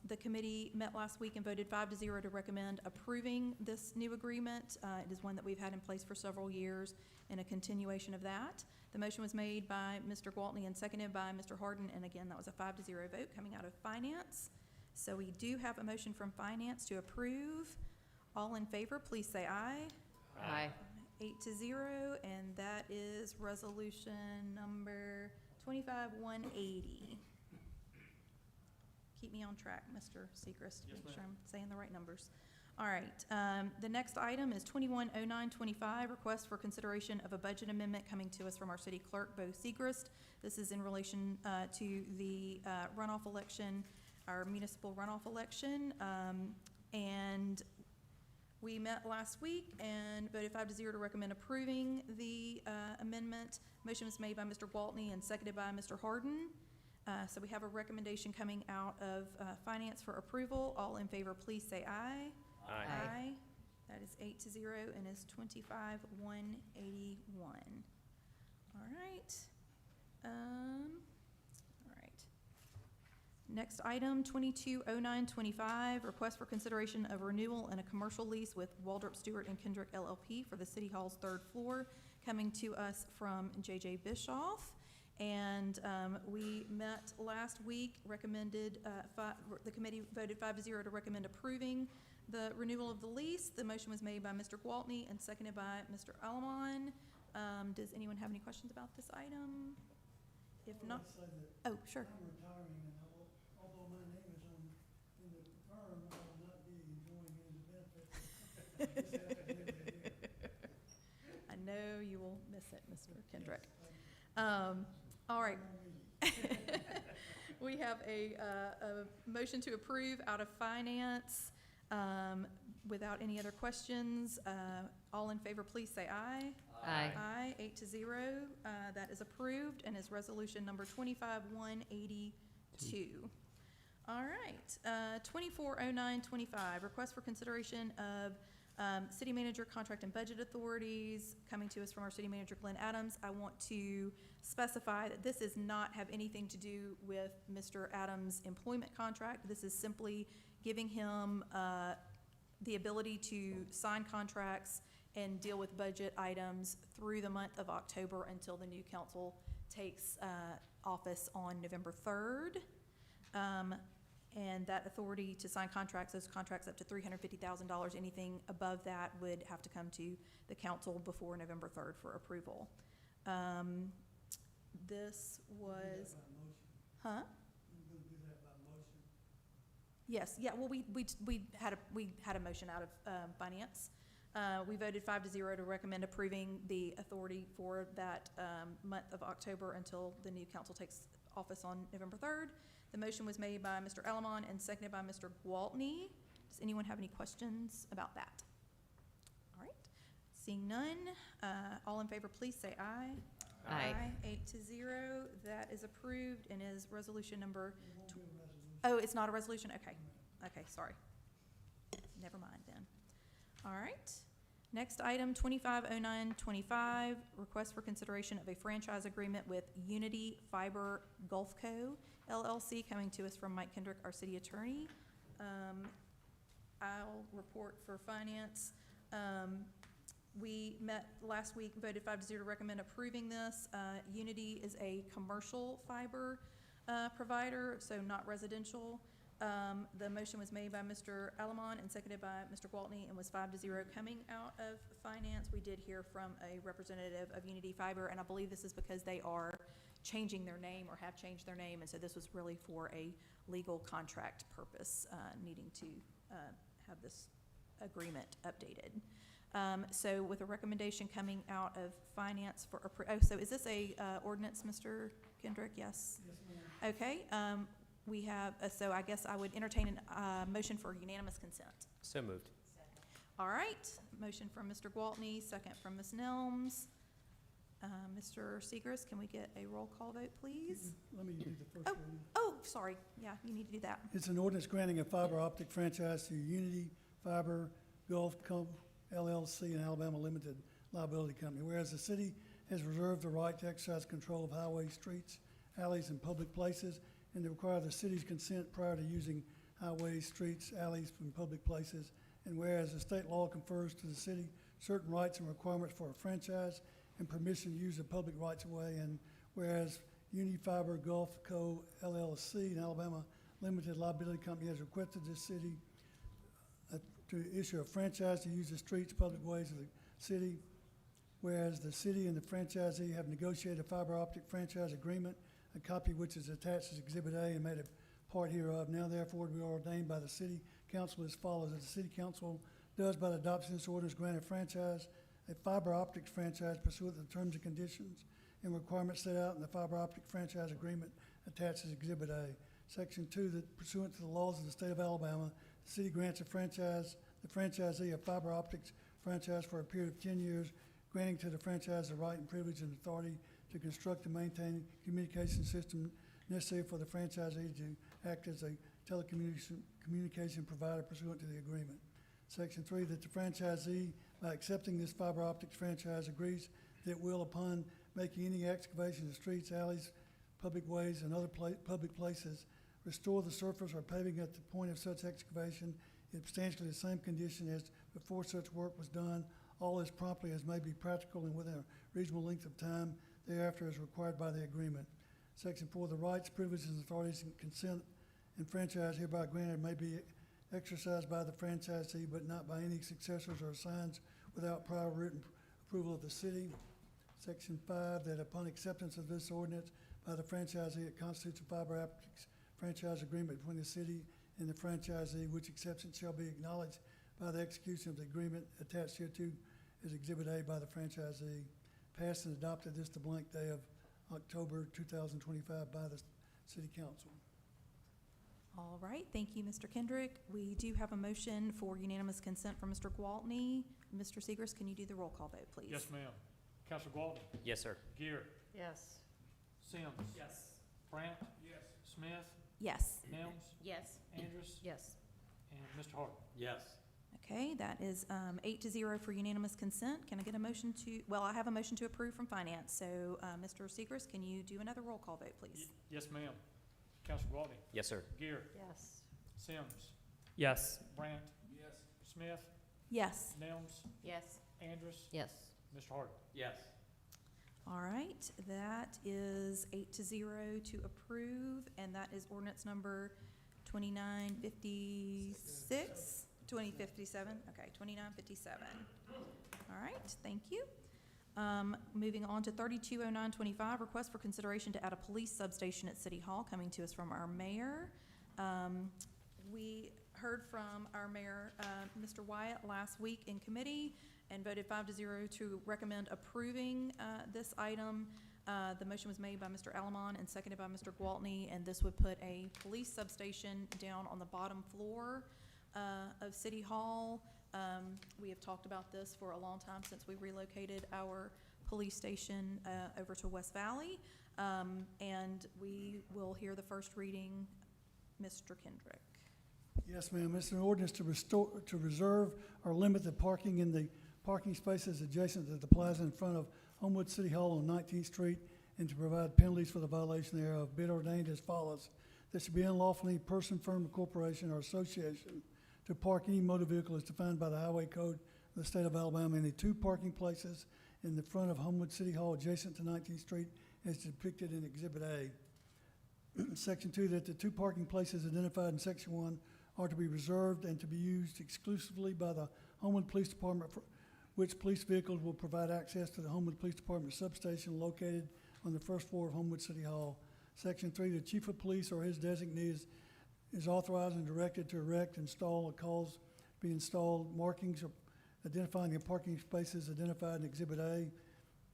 The committee met last week and voted 5-0 to recommend approving this new agreement. It is one that we've had in place for several years and a continuation of that. The motion was made by Mr. Gwaltney and seconded by Mr. Harden, and again, that was a 5-0 vote coming out of Finance. So we do have a motion from Finance to approve. All in favor, please say aye. Aye. 8-0, and that is resolution number 25180. Keep me on track, Mr. Segrist, Yes, make sure I'm saying the right numbers. All right, the next item is 210925, request for consideration of a budget amendment coming to us from our city clerk, Bo Segrist. This is in relation to the runoff election, our municipal runoff election. And we met last week and voted 5-0 to recommend approving the amendment. Motion was made by Mr. Gwaltney and seconded by Mr. Harden. So we have a recommendation coming out of finance for approval. All in favor, please say aye. Aye. That is 8-0 and is 25,181. All right. All right. Next item, 220925, request for consideration of renewal and a commercial lease with Waldrop Stewart and Kendrick LLP for the City Hall's 3rd floor, coming to us from J.J. Bischoff. And we met last week, recommended, the committee voted 5-0 to recommend approving the renewal of the lease. The motion was made by Mr. Gwaltney and seconded by Mr. Alamon. Does anyone have any questions about this item? If not, oh, sure. I'm retiring, and although my name is in the firm, I will not be enjoying any benefits. I know you will miss it, Mr. Kendrick. All right. We have a motion to approve out of finance. Without any other questions, all in favor, please say aye. Aye. Aye, 8-0. That is approved and is resolution number 25-182. All right, 240925, request for consideration of city manager contract and budget authorities coming to us from our city manager, Glenn Adams. I want to specify that this does not have anything to do with Mr. Adams' employment contract. This is simply giving him the ability to sign contracts and deal with budget items through the month of October until the new council takes office on November 3rd. And that authority to sign contracts, those contracts up to $350,000, anything above that would have to come to the council before November 3rd for approval. This was, huh? Yes, yeah, well, we had a motion out of finance. We voted 5-0 to recommend approving the authority for that month of October until the new council takes office on November 3rd. The motion was made by Mr. Alamon and seconded by Mr. Gwaltney. Does anyone have any questions about that? All right, seeing none, all in favor, please say aye. Aye. 8-0, that is approved and is resolution number. Oh, it's not a resolution? Okay. Okay, sorry. Never mind then. All right. Next item, 250925, request for consideration of a franchise agreement with Unity Fiber Gulf Co. LLC, coming to us from Mike Kendrick, our city attorney. I'll report for finance. We met last week, voted 5-0 to recommend approving this. Unity is a commercial fiber provider, so not residential. The motion was made by Mr. Alamon and seconded by Mr. Gwaltney and was 5-0 coming out of finance. We did hear from a representative of Unity Fiber, and I believe this is because they are changing their name or have changed their name, and so this was really for a legal contract purpose, needing to have this agreement updated. So with a recommendation coming out of finance for, so is this a ordinance, Mr. Kendrick? Yes? Yes, ma'am. Okay, we have, so I guess I would entertain a motion for unanimous consent. So moved. All right, motion from Mr. Gwaltney, second from Ms. Nelms. Mr. Segrist, can we get a roll call vote, please? Let me do the first Oh, one. oh, sorry, yeah, you need to do that. It's an ordinance granting a fiber optic franchise to Unity Fiber Gulf Co. LLC and Alabama Limited Liability Company. Whereas the city has reserved the right to exercise control of highways, streets, alleys, and public places, and to require the city's consent prior to using highways, streets, alleys, and public places. And whereas the state law confers to the city certain rights and requirements for a franchise and permission to use the public rights of way, and whereas Unifiber Gulf Co. LLC and Alabama Limited Liability Company has requested the city to issue a franchise to use the streets, public ways of the city, whereas the city and the franchisee have negotiated a fiber optic franchise agreement, a copy which is attached as Exhibit A and made a part hereof. Now therefore we are ordained by the city council as follows, that the city council does by the adoption of this ordinance grant a franchise, a fiber optics franchise pursuant to the terms and conditions and requirements set out in the fiber optic franchise agreement attached as Exhibit A. Section 2, that pursuant to the laws of the state of Alabama, the city grants the franchisee a fiber optics franchise for a period of 10 years, granting to the franchise the right and privilege and authority to construct and maintain communication system necessary for the franchisee to act as a telecommunication provider pursuant to the agreement. Section 3, that the franchisee, by accepting this fiber optics franchise, agrees that will, upon making any excavation of streets, alleys, public ways, and other public places, restore the surface or paving at the point of such excavation in substantially the same condition as before such work was done, all as promptly as may be practical and within a reasonable length of time thereafter as required by the agreement. Section 4, the rights, privileges, authorities, and consent and franchise hereby granted may be exercised by the franchisee, but not by any successors or assigns without prior written approval of the city. Section 5, that upon acceptance of this ordinance by the franchisee, it constitutes a fiber optics franchise agreement between the city and the franchisee, which acceptance shall be acknowledged by the execution of the agreement attached hereto as Exhibit A by the franchisee. Passed and adopted this the blank day of October 2025 by the city council. All right, thank you, Mr. Kendrick. We do have a motion for unanimous consent from Mr. Gwaltney. Mr. Seegers, can you do the roll call vote, please? Yes, ma'am. Counselor Gwaltney? Yes, sir. Gear? Yes. Sims? Yes. Brandt? Yes. Smith? Yes. Nelms? Yes. Andrus? Yes. And Mr. Harden? Yes. Okay, that is 8-0 for unanimous consent. Can I get a motion to, well, I have a motion to approve from finance. So, Mr. Seegers, can you do another roll call vote, please? Yes, ma'am. Counselor Gwaltney? Yes, sir. Gear? Yes. Sims? Yes. Brandt? Yes. Smith? Yes. Nelms? Yes. Andrus? Yes. Mr. Harden? Yes. All right, that is 8-0 to approve, and that is ordinance number 2956? 2057, okay, 2957. All right, thank you. Moving on to 320925, request for consideration to add a police substation at City Hall, coming to us from our mayor. We heard from our mayor, Mr. Wyatt, last week in committee and voted 5-0 to recommend approving this item. The motion was made by Mr. Alamon and seconded by Mr. Gwaltney, and this would put a police substation down on the bottom floor of City Hall. We have talked about this for a long time since we relocated our police station over to West Valley. And we will hear the first reading. Mr. Kendrick. Yes, ma'am. It's an ordinance to reserve or limit the parking in the parking spaces adjacent to the plaza in front of Homewood City Hall on 19th Street and to provide penalties for the violation thereof. Bid ordained as follows. There should be unlawful any person, firm, corporation, or association to park any motor vehicle as defined by the Highway Code of the State of Alabama in the two parking places in the front of Homewood City Hall adjacent to 19th Street as depicted in Exhibit A. Section 2, that the two parking places identified in Section 1 are to be reserved and to be used exclusively by the Homewood Police Department, for which police vehicles will provide access to the Homewood Police Department substation located on the first floor of Homewood City Hall. Section 3, the chief of police or his designee is authorized and directed to erect, install, or cause be installed markings identifying the parking spaces identified in Exhibit A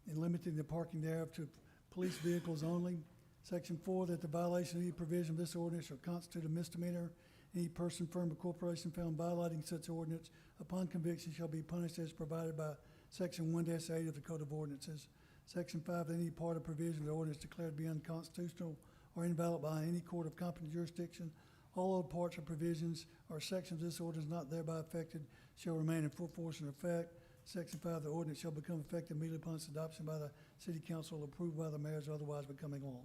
and limiting the parking thereof to police vehicles only. Section 4, that the violation of any provision of this ordinance shall constitute a misdemeanor. Any person, firm, or corporation found violating such ordinance upon conviction shall be punished as provided by Section 1-8 of the Code of Ordinances. Section 5, that any part of provision of the ordinance declared to be unconstitutional or invalid by any court of competent jurisdiction, all other parts or provisions or sections of this ordinance not thereby affected shall remain in full force and effect. Section 5, the ordinance shall become effective immediately upon its adoption by the city council, approved by the mayors, otherwise becoming law.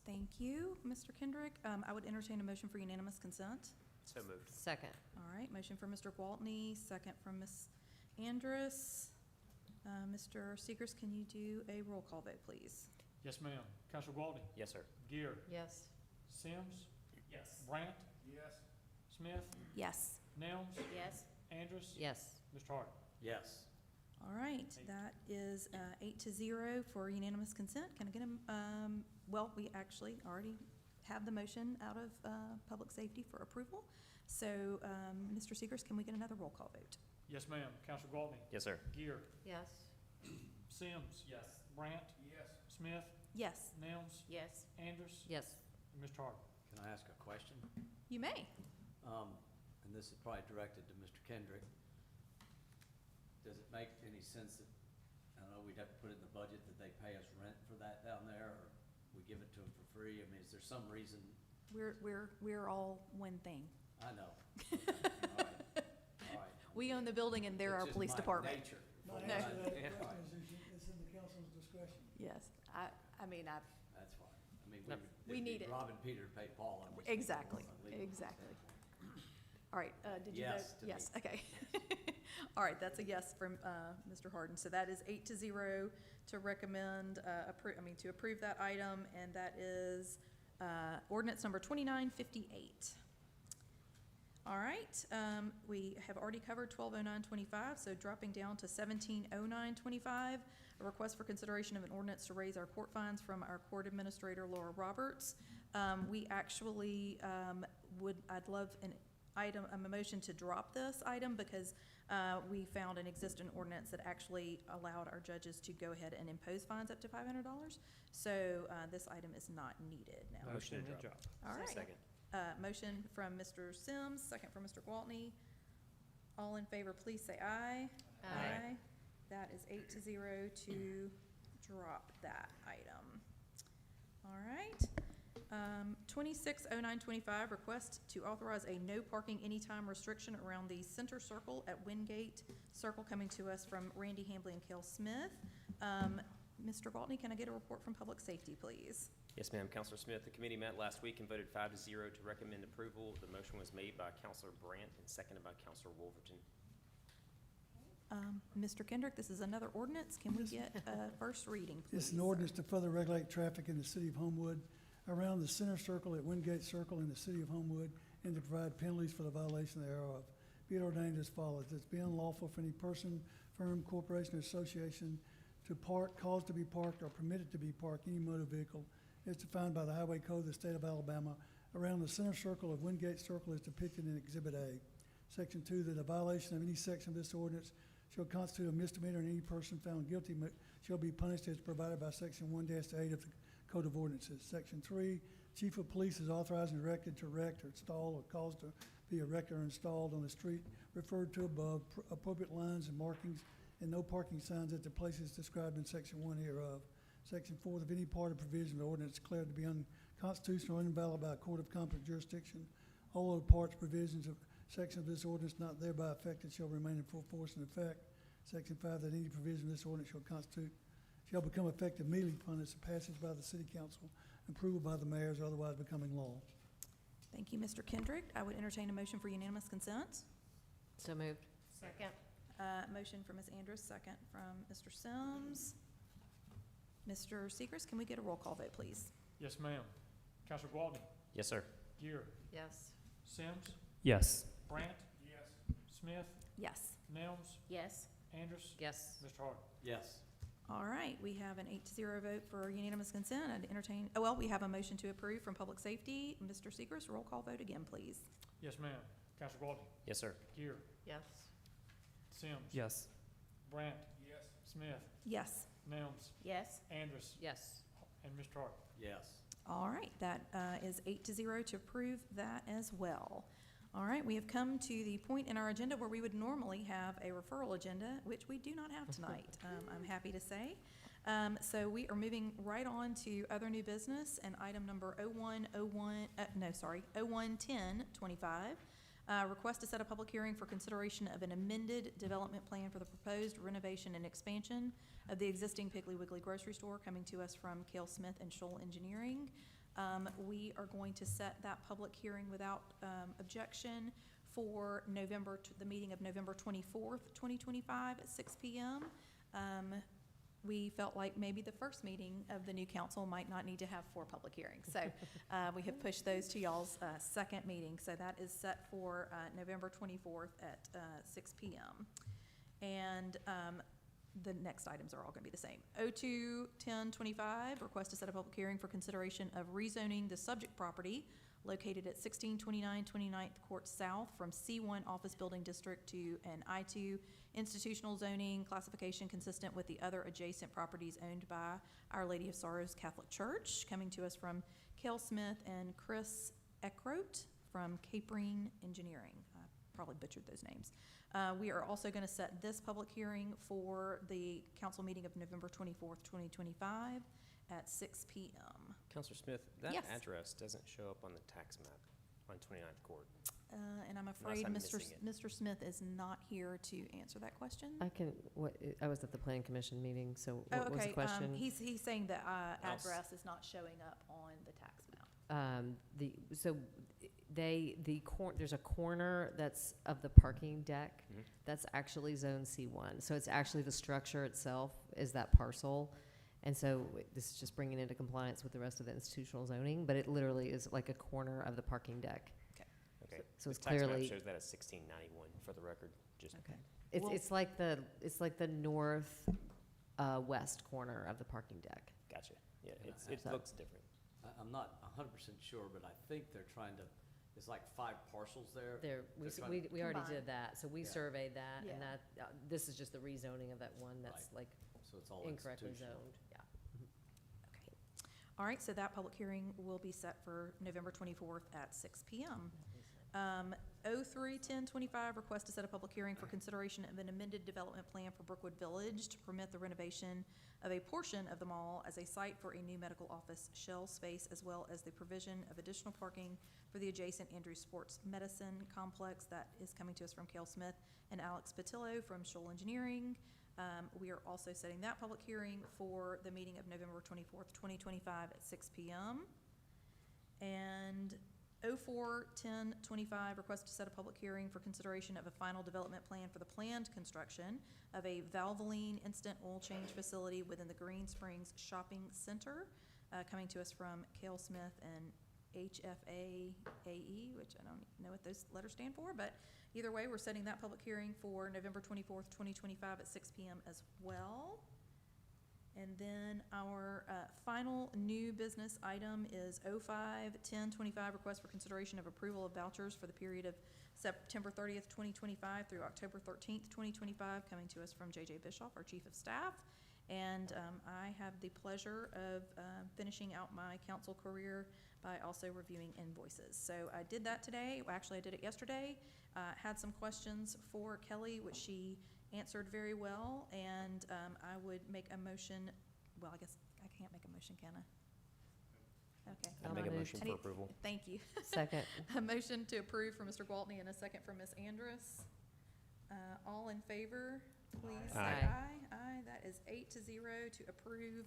Thank you, Mr. Kendrick. I would entertain a motion for unanimous consent. So moved. Second. All right, motion for Mr. Gwaltney, second from Ms. Andrus. Mr. Seegers, can you do a roll call vote, please? Yes, ma'am. Counselor Gwaltney? Yes, sir. Gear? Yes. Sims? Yes. Brandt? Yes. Smith? Yes. Nelms? Yes. Andrus? Yes. Mr. Harden? Yes. All right, that is 8-0 for unanimous consent. Can I get a, well, we actually already have the motion out of public safety for approval. So, Mr. Seegers, can we get another roll call vote? Yes, ma'am. Counselor Gwaltney? Yes, sir. Gear? Yes. Sims? Yes. Brandt? Yes. Smith? Yes, Nelms? Yes. Andrus? Yes. And Mr. Hardy? Can I ask a question? you may. And this is probably directed to Mr. Kendrick. Does it make any sense that, I know we'd have to put it in the budget, that they pay us rent for that down there, or we give it to them for free? I mean, is there some reason? We're all one thing. I know. Okay, all right, all right. We own the building and they're our It's just police my department. nature. My No. answer to that Yeah. question is it's in the council's discretion. Yes, I mean, That's fine. I mean, Yep. We need it. Robbing Peter to pay Paul. I'm just thinking, exactly, well, leave it. exactly. All right, did you vote? Yes to me. Yes, okay. All right, that's a yes from, Mr. Harden. So that is 8-0 to recommend, to approve that item, and that is, ordinance number 2958. All right, we have already covered 120925, so dropping down to 170925, a request for consideration of an ordinance to raise our court fines from our court administrator, Laura Roberts. We actually, I'd love a motion to drop this item because, we found an existing ordinance that actually allowed our judges to go ahead and impose fines up to $500. So, this item is not needed now. Motion to to drop. drop. All right. Second. Motion from Mr. Sims, second from Mr. Gwaltney. All in favor, please say aye. Aye. That is 8-0 to drop that item. All right. 260925, request to authorize a no parking anytime restriction around the center circle at Wingate Circle, coming to us from Randy Hambley and Kel Smith. Mr. Gwaltney, can I get a report from Public Safety, please? Yes, ma'am. Counselor Smith, the committee met last week and voted 5-0 to recommend approval. The motion was made by Counselor Brandt and seconded by Counselor Wolverton. Mr. Kendrick, this is another ordinance. Can we get a first reading, please? It's an ordinance to further regulate traffic in the city of Homewood around the center circle at Wingate Circle in the city of Homewood and to provide penalties for the violation thereof. Be it ordained as follows. It's be unlawful for any person, firm, corporation, or association to park, cause to be parked, or permitted to be parked any motor vehicle as defined by the Highway Code of the State of Alabama around the center circle of Wingate Circle as depicted in Exhibit A. Section 2, that a violation of any section of this ordinance shall constitute a misdemeanor, and any person found guilty shall be punished as provided by Section 1-8 of the Code of Ordinances. Section 3, Chief of Police is authorized and directed to erect or install or cause to be erected or installed on the street referred to above appropriate lines and markings and no parking signs at the places described in Section 1 hereof. Section 4, if any part of provision of the ordinance declared to be unconstitutional or invalid by a court of competent jurisdiction, all other parts, provisions of section of this ordinance not thereby affected shall remain in full force and effect. Section 5, that any provision of this ordinance shall become effective immediately upon its passage by the city council, approval by the mayors, or otherwise becoming law. Thank you, Mr. Kendrick. I would entertain a motion for unanimous consent. So moved. Second. Motion from Ms. Andrus, second from Mr. Sims. Mr. Seegers, can we get a roll call vote, please? Yes, ma'am. Counselor Gwaltney? Yes, sir. Gear? Yes. Sims? Yes. Brandt? Yes. Smith? Yes. Nelms? Yes. Andrus? Yes. Mr. Hardy? Yes. All right, we have an 8-0 vote for unanimous consent. I'd entertain, we have a motion to approve from Public Safety. Mr. Seegers, roll call vote again, please. Yes, ma'am. Counselor Gwaltney? Yes, sir. Gear? Yes. Sims? Yes. Brandt? Yes. Smith? Yes. Nelms? Yes. Andrus? Yes. And Mr. Hardy? Yes. All right, that is 8-0 to approve that as well. All right, we have come to the point in our agenda where we would normally have a referral agenda, which we do not have tonight, I'm happy to say. So we are moving right on to other new business, and item number 011025. Request to set a public hearing for consideration of an amended development plan for the proposed renovation and expansion of the existing Piggly Wiggly grocery store, coming to us from Cale Smith and Shoal Engineering. We are going to set that public hearing without objection for the meeting of November 24th, 2025 at 6 p.m. We felt like maybe the first meeting of the new council might not need to have 4 public hearings. So we have pushed those to y'all's second meeting. So that is set for November 24th at 6 p.m. And the next items are all going to be the same. 02-1025, request to set a public hearing for consideration of rezoning the subject property located at 1629 29th Court South from C1 Office Building District to an I2 institutional zoning classification consistent with the other adjacent properties owned by Our Lady of Sorrows Catholic Church. Coming to us from Kel Smith and Chris Eckroat from Capering Engineering. I probably butchered those names. We are also going to set this public hearing for the council meeting of November 24th, 2025 at 6 p.m. Counselor Smith, that Yes. address doesn't show up on the tax map on 29th Court. And I'm Unless afraid I'm Mr. missing it. Mr. Smith is not here to answer that question. I was at the planning commission meeting, so Oh, what was the okay. question? He's saying the Else. address is not showing up on the tax map. There's a corner that's of the parking deck, Mhm. that's actually zone C1. So it's actually the structure itself is that parcel. And so this is just bringing it into compliance with the rest of the institutional zoning, but it literally is like a corner of the parking deck. Okay. So it's The tax map clearly, shows that as 1691 for the record, just. okay. Well- It's like the north, west corner of the parking deck. Gotcha. Yeah, Yeah, it so- looks different. I'm not 100% sure, but I think they're trying to, it's like 5 parcels there. There, They're trying to we already combine. did that, so we Yeah. surveyed that, and Yeah. that, this is just the rezoning of that one that's like So it's all incorrectly institutional. zoned, yeah. Okay. All right, so that public hearing will be set for November 24th at 6 p.m. 03-1025, request to set a public hearing for consideration of an amended development plan for Brookwood Village to permit the renovation of a portion of the mall as a site for a new medical office shell space, as well as the provision of additional parking for the adjacent Andrews Sports Medicine Complex. That is coming to us from Cale Smith and Alex Patillo from Shoal Engineering. We are also setting that public hearing for the meeting of November 24th, 2025 at 6 p.m. And 04-1025, request to set a public hearing for consideration of a final development plan for the planned construction of a Valvoline instant oil change facility within the Green Springs Shopping Center. Coming to us from Cale Smith and HFAAE, which I don't know what those letters stand for, but either way, we're setting that public hearing for November 24th, 2025 at 6 p.m. as well. And then our final new business item is 05-1025, request for consideration of approval of vouchers for the period of September 30th, 2025 through October 13th, 2025, coming to us from J.J. Bischoff, our Chief of Staff. And I have the pleasure of finishing out my council career by also reviewing invoices. So I did that today. Well, actually, I did it yesterday. Had some questions for Kelly, which she answered very well, and I would make a motion. Well, I guess I can't make a motion, can I? Okay. I'll make a moved. motion I for need- approval. Thank you. Second. A motion to approve from Mr. Gwaltney and a second from Ms. Andrus. All in favor, please say Aye. aye. Aye. That is 8-0 to approve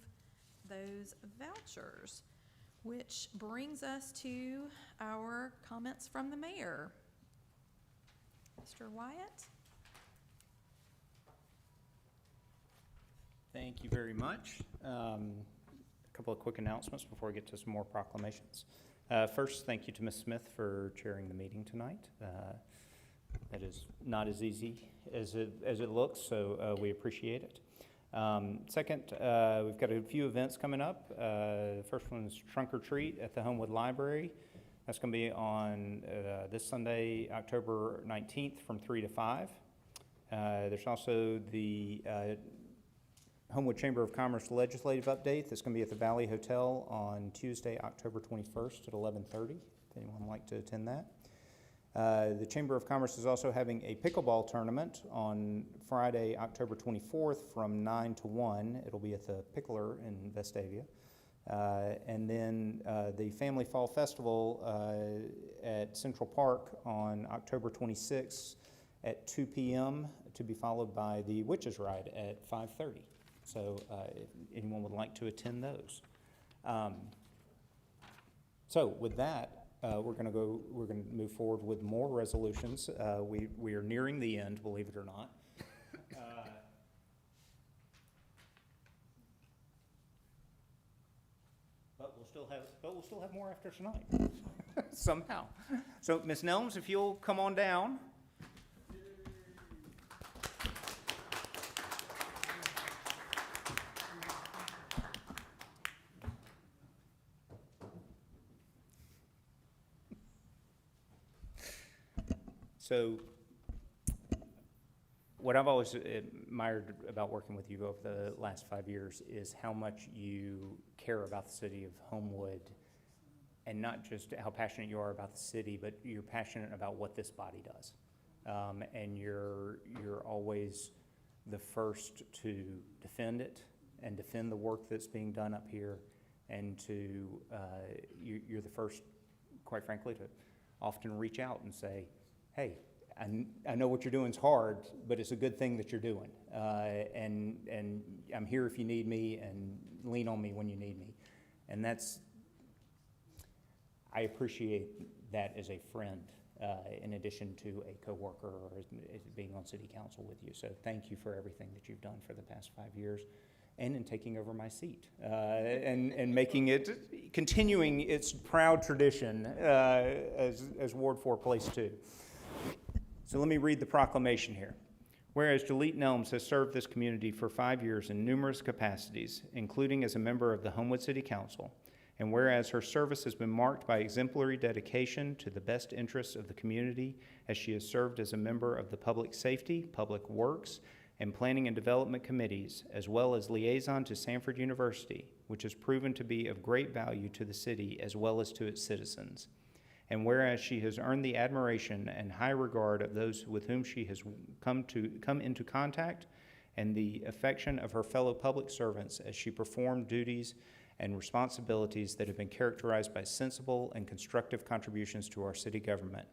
those vouchers, which brings us to our comments from the mayor. Mr. Wyatt? Thank you very much. A couple of quick announcements before we get to some more proclamations. First, thank you to Ms. Smith for chairing the meeting tonight. That is not as easy as it looks, so we appreciate it. Second, we've got a few events coming up. The first one is Trunk or Treat at the Homewood Library. That's going to be on this Sunday, October 19th from 3 to 5. There's also the Homewood Chamber of Commerce Legislative Update that's going to be at the Valley Hotel on Tuesday, October 21st at 11:30, if anyone would like to attend that. The Chamber of Commerce is also having a pickleball tournament on Friday, October 24th from 9 to 1. It'll be at the Pickler in Vestavia. And then the Family Fall Festival at Central Park on October 26th at 2 p.m. to be followed by the Witches Ride at 5:30. So if anyone would like to attend those. So with that, we're going to move forward with more resolutions. We are nearing the end, believe it or not. But we'll still have more after tonight, somehow. So Ms. Nelms, if you'll come on down. So what I've always admired about working with you over the last 5 years is how much you care about the city of Homewood, and not just how passionate you are about the city, but you're passionate about what this body does. And you're always the first to defend it and defend the work that's being done up here, and you're the first, quite frankly, to often reach out and say, hey, I know what you're doing is hard, but it's a good thing that you're doing. And I'm here if you need me, and lean on me when you need me. And I appreciate that as a friend, in addition to a coworker or as being on city council with you. So thank you for everything that you've done for the past 5 years, and in taking over my seat, and making it, continuing its proud tradition as Ward 4 Place 2. So let me read the proclamation here. Whereas Jalete Nelms has served this community for 5 years in numerous capacities, including as a member of the Homewood City Council, and whereas her service has been marked by exemplary dedication to the best interests of the community, as she has served as a member of the Public Safety, Public Works, and Planning and Development Committees, as well as liaison to Samford University, which has proven to be of great value to the city as well as to its citizens. And whereas she has earned the admiration and high regard of those with whom she has come into contact, and the affection of her fellow public servants as she performed duties and responsibilities that have been characterized by sensible and constructive contributions to our city government.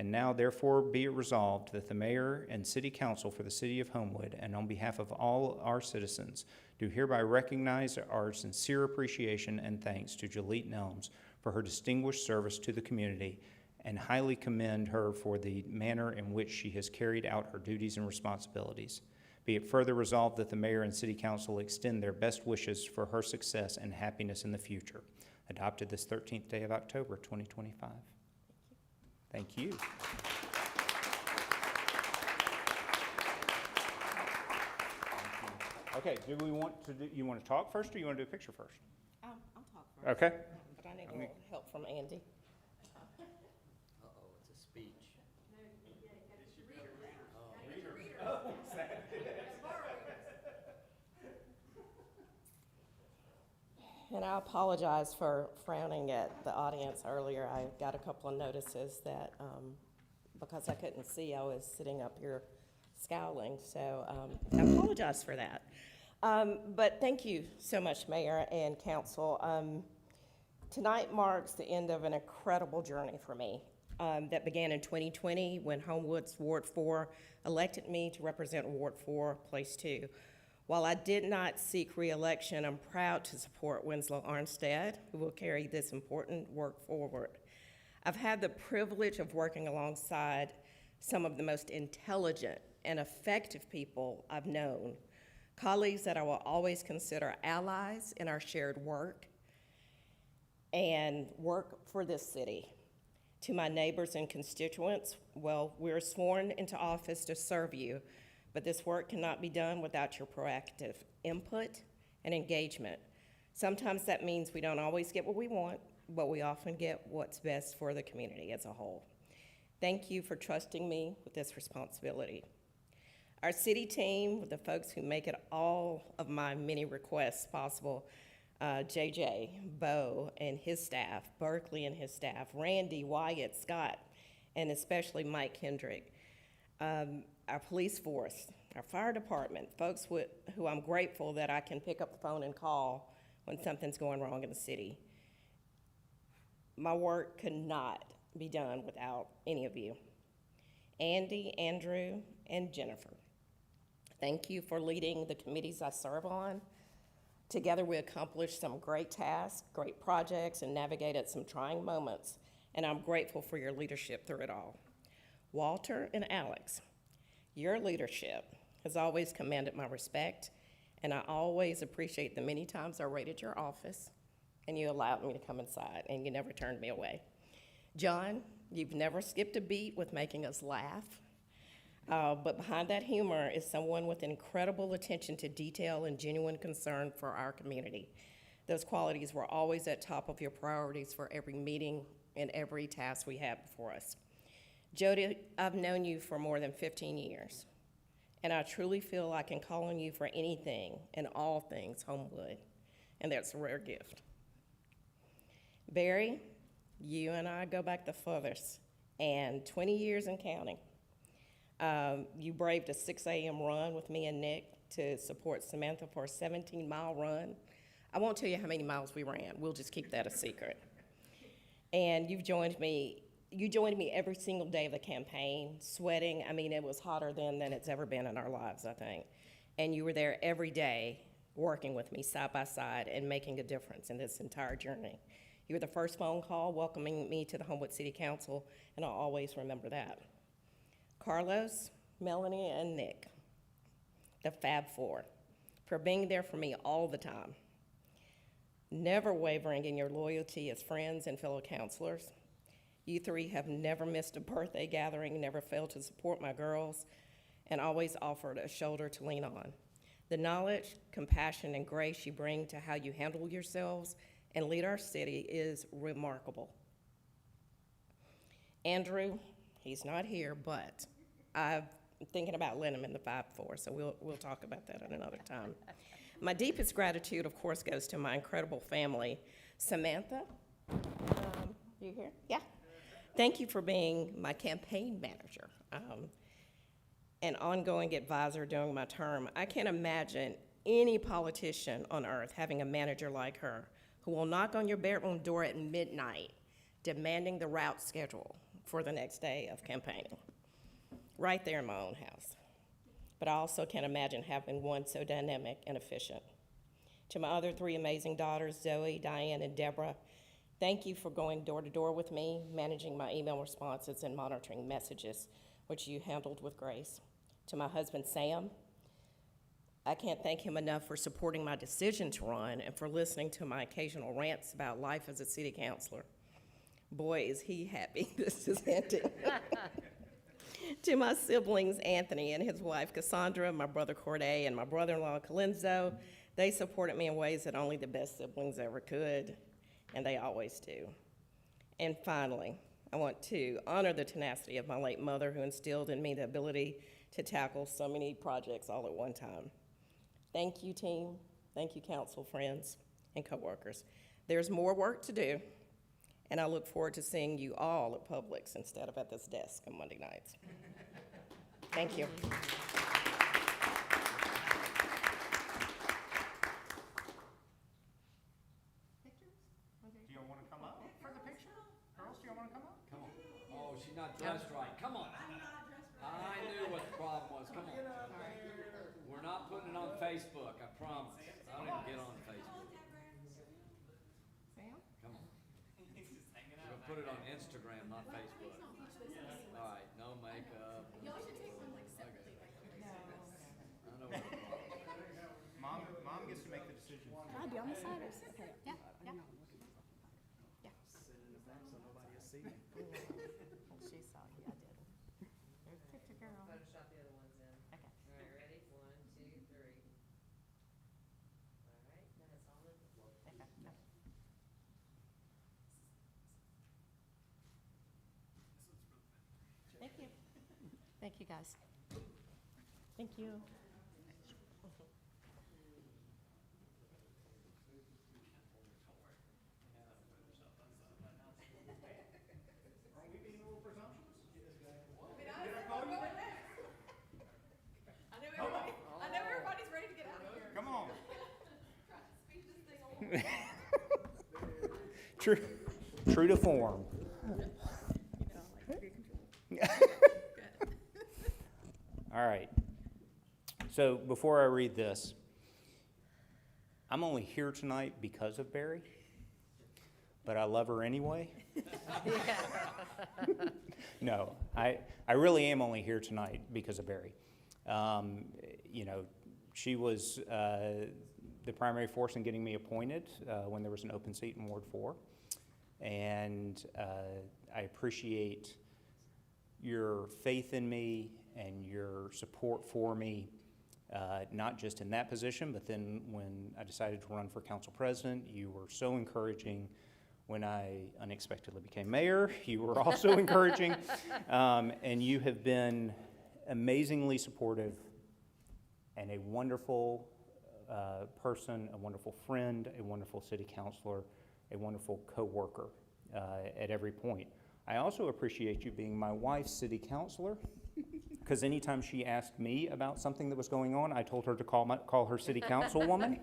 And now, therefore, be it resolved that the mayor and city council for the city of Homewood, and on behalf of all our citizens, do hereby recognize our sincere appreciation and thanks to Jalete Nelms for her distinguished service to the community, and highly commend her for the manner in which she has carried out her duties and responsibilities. Be it further resolved that the mayor and city council extend their best wishes for her success and happiness in the future. Adopted this 13th day of October, 2025. Thank you. Okay, you want to talk first, or you want to do a picture first? I'll talk first. Okay. But I need a little help from Andy. Uh-oh, it's a speech. And I apologize for frowning at the audience earlier. I got a couple of notices that, because I couldn't see, I was sitting up here scowling. So I apologize for that. But thank you so much, Mayor and Council. Tonight marks the end of an incredible journey for me that began in 2020 when Homewood's Ward 4 elected me to represent Ward 4, Place 2. While I did not seek re-election, I'm proud to support Winslow Armstead, who will carry this important work forward. I've had the privilege of working alongside some of the most intelligent and effective people I've known, colleagues that I will always consider allies in our shared work and work for this city. To my neighbors and constituents, well, we're sworn into office to serve you, but this work cannot be done without your proactive input and engagement. Sometimes that means we don't always get what we want, but we often get what's best for the community as a whole. Thank you for trusting me with this responsibility. Our city team, the folks who make it all of my many requests possible, JJ, Bo and his staff, Berkeley and his staff, Randy, Wyatt, Scott, and especially Mike Kendrick. Our police force, our fire department, folks who I'm grateful that I can pick up the phone and call when something's going wrong in the city. My work could not be done without any of you. Andy, Andrew, and Jennifer, thank you for leading the committees I serve on. Together we accomplished some great tasks, great projects, and navigated some trying moments, and I'm grateful for your leadership through it all. Walter and Alex, your leadership has always commanded my respect, and I always appreciate the many times I raided your office and you allowed me to come inside and you never turned me away. John, you've never skipped a beat with making us laugh, but behind that humor is someone with incredible attention to detail and genuine concern for our community. Those qualities were always at top of your priorities for every meeting and every task we had before us. Jody, I've known you for more than 15 years, and I truly feel I can call on you for anything and all things Homewood, and that's a rare gift. Barry, you and I go back the furthest, and 20 years and counting. You braved a 6 a.m. run with me and Nick to support Samantha for a 17-mile run. I won't tell you how many miles we ran. We'll just keep that a secret. And you joined me every single day of the campaign, sweating. I mean, it was hotter then than it's ever been in our lives, I think. And you were there every day working with me side by side and making a difference in this entire journey. You were the first phone call welcoming me to the Homewood City Council, and I'll always remember that. Carlos, Melanie, and Nick, the Fab Four, for being there for me all the time, never wavering in your loyalty as friends and fellow counselors. You three have never missed a birthday gathering, never failed to support my girls, and always offered a shoulder to lean on. The knowledge, compassion, and grace you bring to how you handle yourselves and lead our city is remarkable. Andrew, he's not here, but I'm thinking about letting him in the 5-4, so we'll talk about that at another time. My deepest gratitude, of course, goes to my incredible family. Samantha, you here? Yeah. Thank you for being my campaign manager, and ongoing advisor during my term. I can't imagine any politician on earth having a manager like her who will knock on your bedroom door at midnight demanding the route schedule for the next day of campaigning, right there in my own house. But I also can't imagine having one so dynamic and efficient. To my other 3 amazing daughters, Zoe, Diane, and Deborah, thank you for going door to door with me, managing my email responses and monitoring messages, which you handled with grace. To my husband, Sam, I can't thank him enough for supporting my decision to run and for listening to my occasional rants about life as a city councilor. Boy, is he happy this is ending. To my siblings, Anthony and his wife, Cassandra, my brother Corday, and my brother-in-law, Colenso, they supported me in ways that only the best siblings ever could, and they always do. And finally, I want to honor the tenacity of my late mother, who instilled in me the ability to tackle so many projects all at one time. Thank you, team. Thank you, council friends and coworkers. There's more work to do, and I look forward to seeing you all at Publix instead of at this desk on Monday nights. Thank you. Do y'all want to come up for the picture? Girls, do y'all want to come up? Come on. Oh, she's not dressed right. Come on. I'm not dressed right. I knew what the problem was. Come on. We're not putting it on Facebook, I promise. I don't even get on Facebook. Come on. We're gonna put it on Instagram, not Facebook. All right, no makeup. Y'all should take one like separately. I know what the problem is. Mom gets to make the decision. Can I be on the side or? Okay. Yeah, yeah. Sit in the back so nobody will see me. She saw you, I did. There's a picture, girl. Photoshop the other ones in. Okay. All right, ready? 1, 2, 3. All right, now it's all in. Okay, go. Thank you. Thank you, guys. Thank you. I know everybody's ready to get out of here. Come on. Try to speed this thing along. True to form. All right. So before I read this, I'm only here tonight because of Barry, but I love her anyway. No, I really am only here tonight because of Barry. You know, she was the primary force in getting me appointed when there was an open seat in Ward 4. And I appreciate your faith in me and your support for me, not just in that position, but then when I decided to run for council president, you were so encouraging when I unexpectedly became mayor. You were also encouraging, and you have been amazingly supportive and a wonderful person, a wonderful friend, a wonderful city councilor, a wonderful co-worker at every point. I also appreciate you being my wife's city councilor, because anytime she asked me about something that was going on, I told her to call her city councilwoman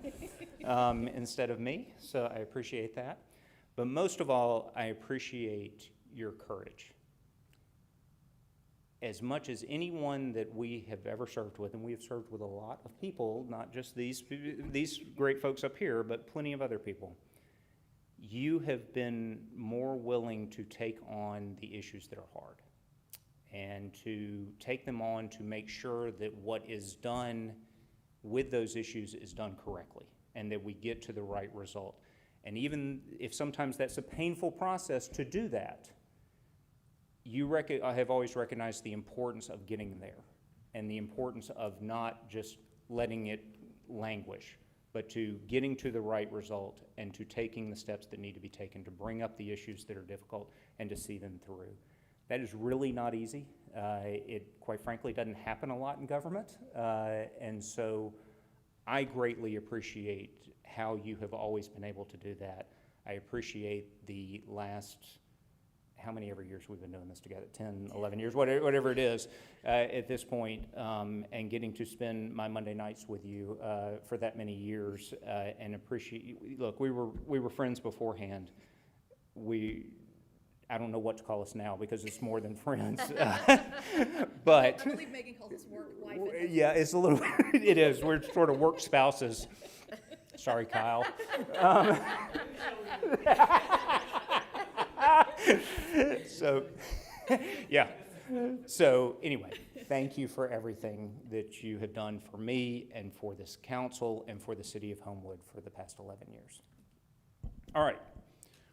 instead of me, so I appreciate that. But most of all, I appreciate your courage. As much as anyone that we have ever served with, and we have served with a lot of people, not just these great folks up here, but plenty of other people, you have been more willing to take on the issues that are hard and to take them on to make sure that what is done with those issues is done correctly and that we get to the right result. And even if sometimes that's a painful process to do that, I have always recognized the importance of getting there and the importance of not just letting it languish, but to getting to the right result and to taking the steps that need to be taken to bring up the issues that are difficult and to see them through. That is really not easy. It, quite frankly, doesn't happen a lot in government. And so I greatly appreciate how you have always been able to do that. I appreciate the last, how many ever years we've been doing this together, 10, 11 years, whatever it is at this point, and getting to spend my Monday nights with you for that many years, and appreciate, look, we were friends beforehand. I don't know what to call us now because it's more than friends, but. I believe Megan calls us work wife. Yeah, it's a little, it is, we're sort of work spouses. Sorry, Kyle. So, yeah. So anyway, thank you for everything that you have done for me and for this council and for the city of Homewood for the past 11 years. All right.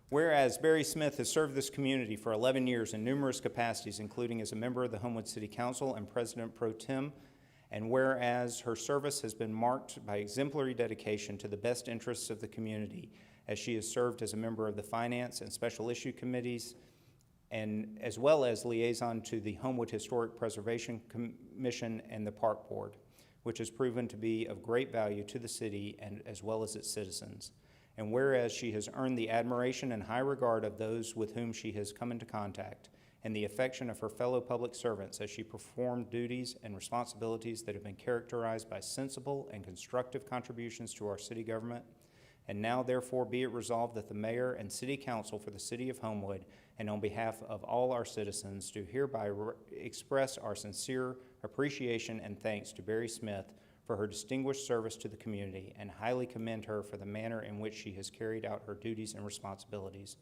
Whereas Barry Smith has served this community for 11 years in numerous capacities, including as a member of the Homewood City Council and President Pro Tem, and whereas her service has been marked by exemplary dedication to the best interests of the community, as she has served as a member of the Finance and Special Issue Committees, and as well as liaison to the Homewood Historic Preservation Commission and the Park Board, which has proven to be of great value to the city and as well as its citizens. And whereas she has earned the admiration and high regard of those with whom she has come into contact, and the affection of her fellow public servants as she performed duties and responsibilities that have been characterized by sensible and constructive contributions to our city government. And now therefore be it resolved that the mayor and city council for the city of Homewood, and on behalf of all our citizens, do hereby express our sincere appreciation and thanks to Barry Smith for her distinguished service to the community, and highly commend her for the manner in which she has carried out her duties and responsibilities.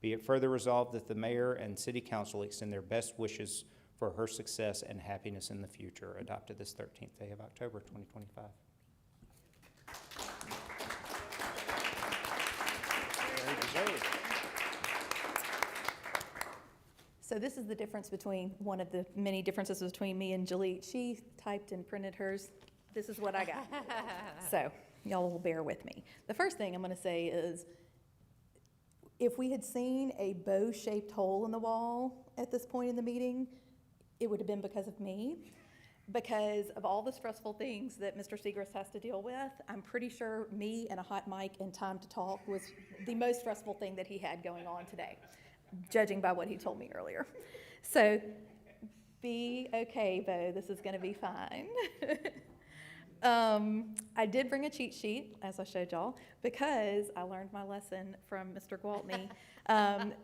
Be it further resolved that the mayor and city council extend their best wishes for her success and happiness in the future. Adopted this 13th day of October, 2025. So this is the difference between, one of the many differences between me and Jalit. She typed and printed hers. This is what I got. So y'all will bear with me. The first thing I'm going to say is, if we had seen a bow-shaped hole in the wall at this point in the meeting, it would have been because of me. Because of all the stressful things that Mr. Segrist has to deal with, I'm pretty sure me and a hot mic and time to talk was the most stressful thing that he had going on today, judging by what he told me earlier. So be okay, Bo, this is gonna be fine. I did bring a cheat sheet, as I showed y'all, because I learned my lesson from Mr. Gwaltney,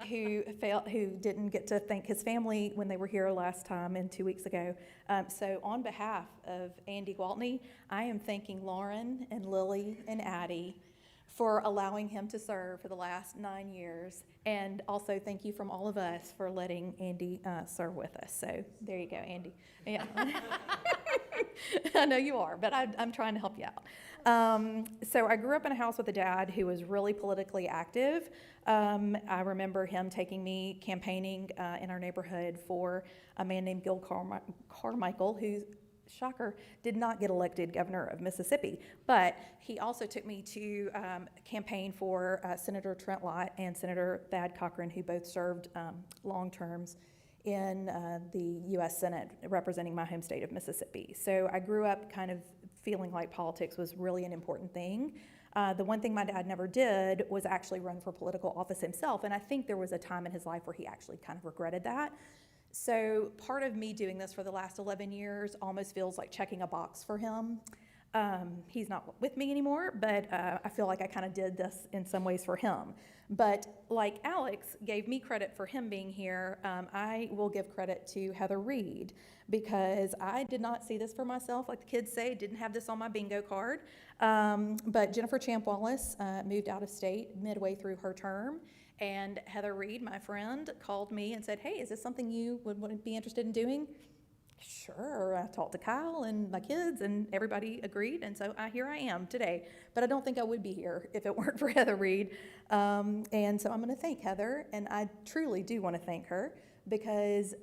who didn't get to thank his family when they were here last time and 2 weeks ago. So on behalf of Andy Gwaltney, I am thanking Lauren and Lily and Addie for allowing him to serve for the last 9 years. And also thank you from all of us for letting Andy serve with us. So there you go, Andy. Yeah. I know you are, but I'm trying to help you out. So I grew up in a house with a dad who was really politically active. I remember him taking me campaigning in our neighborhood for a man named Gil Carmichael, who shocker, did not get elected governor of Mississippi. But he also took me to campaign for Senator Trent Lott and Senator Thad Cochran, who both served long terms in the U.S. Senate representing my home state of Mississippi. So I grew up kind of feeling like politics was really an important thing. The one thing my dad never did was actually run for political office himself, and I think there was a time in his life where he actually kind of regretted that. So part of me doing this for the last 11 years almost feels like checking a box for him. He's not with me anymore, but I feel like I kind of did this in some ways for him. But like Alex gave me credit for him being here, I will give credit to Heather Reed, because I did not see this for myself. Like the kids say, didn't have this on my bingo card. But Jennifer Champ Wallace moved out of state midway through her term. And Heather Reed, my friend, called me and said, hey, is this something you would be interested in doing? Sure. I talked to Kyle and my kids, and everybody agreed, and so here I am today. But I don't think I would be here if it weren't for Heather Reed. And so I'm going to thank Heather, and I truly do want to thank her, because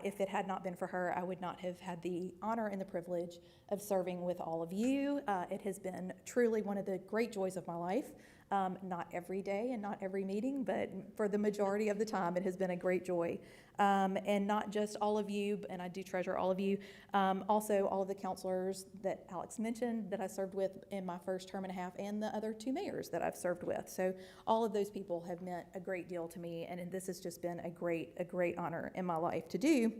if it had not been for her, I would not have had the honor and the privilege of serving with all of you. It has been truly one of the great joys of my life. Not every day and not every meeting, but for the majority of the time, it has been a great joy. And not just all of you, and I do treasure all of you, also all of the counselors that Alex mentioned that I served with in my first term and a half, and the other two mayors that I've served with. So all of those people have meant a great deal to me, and this has just been a great honor in my life to do.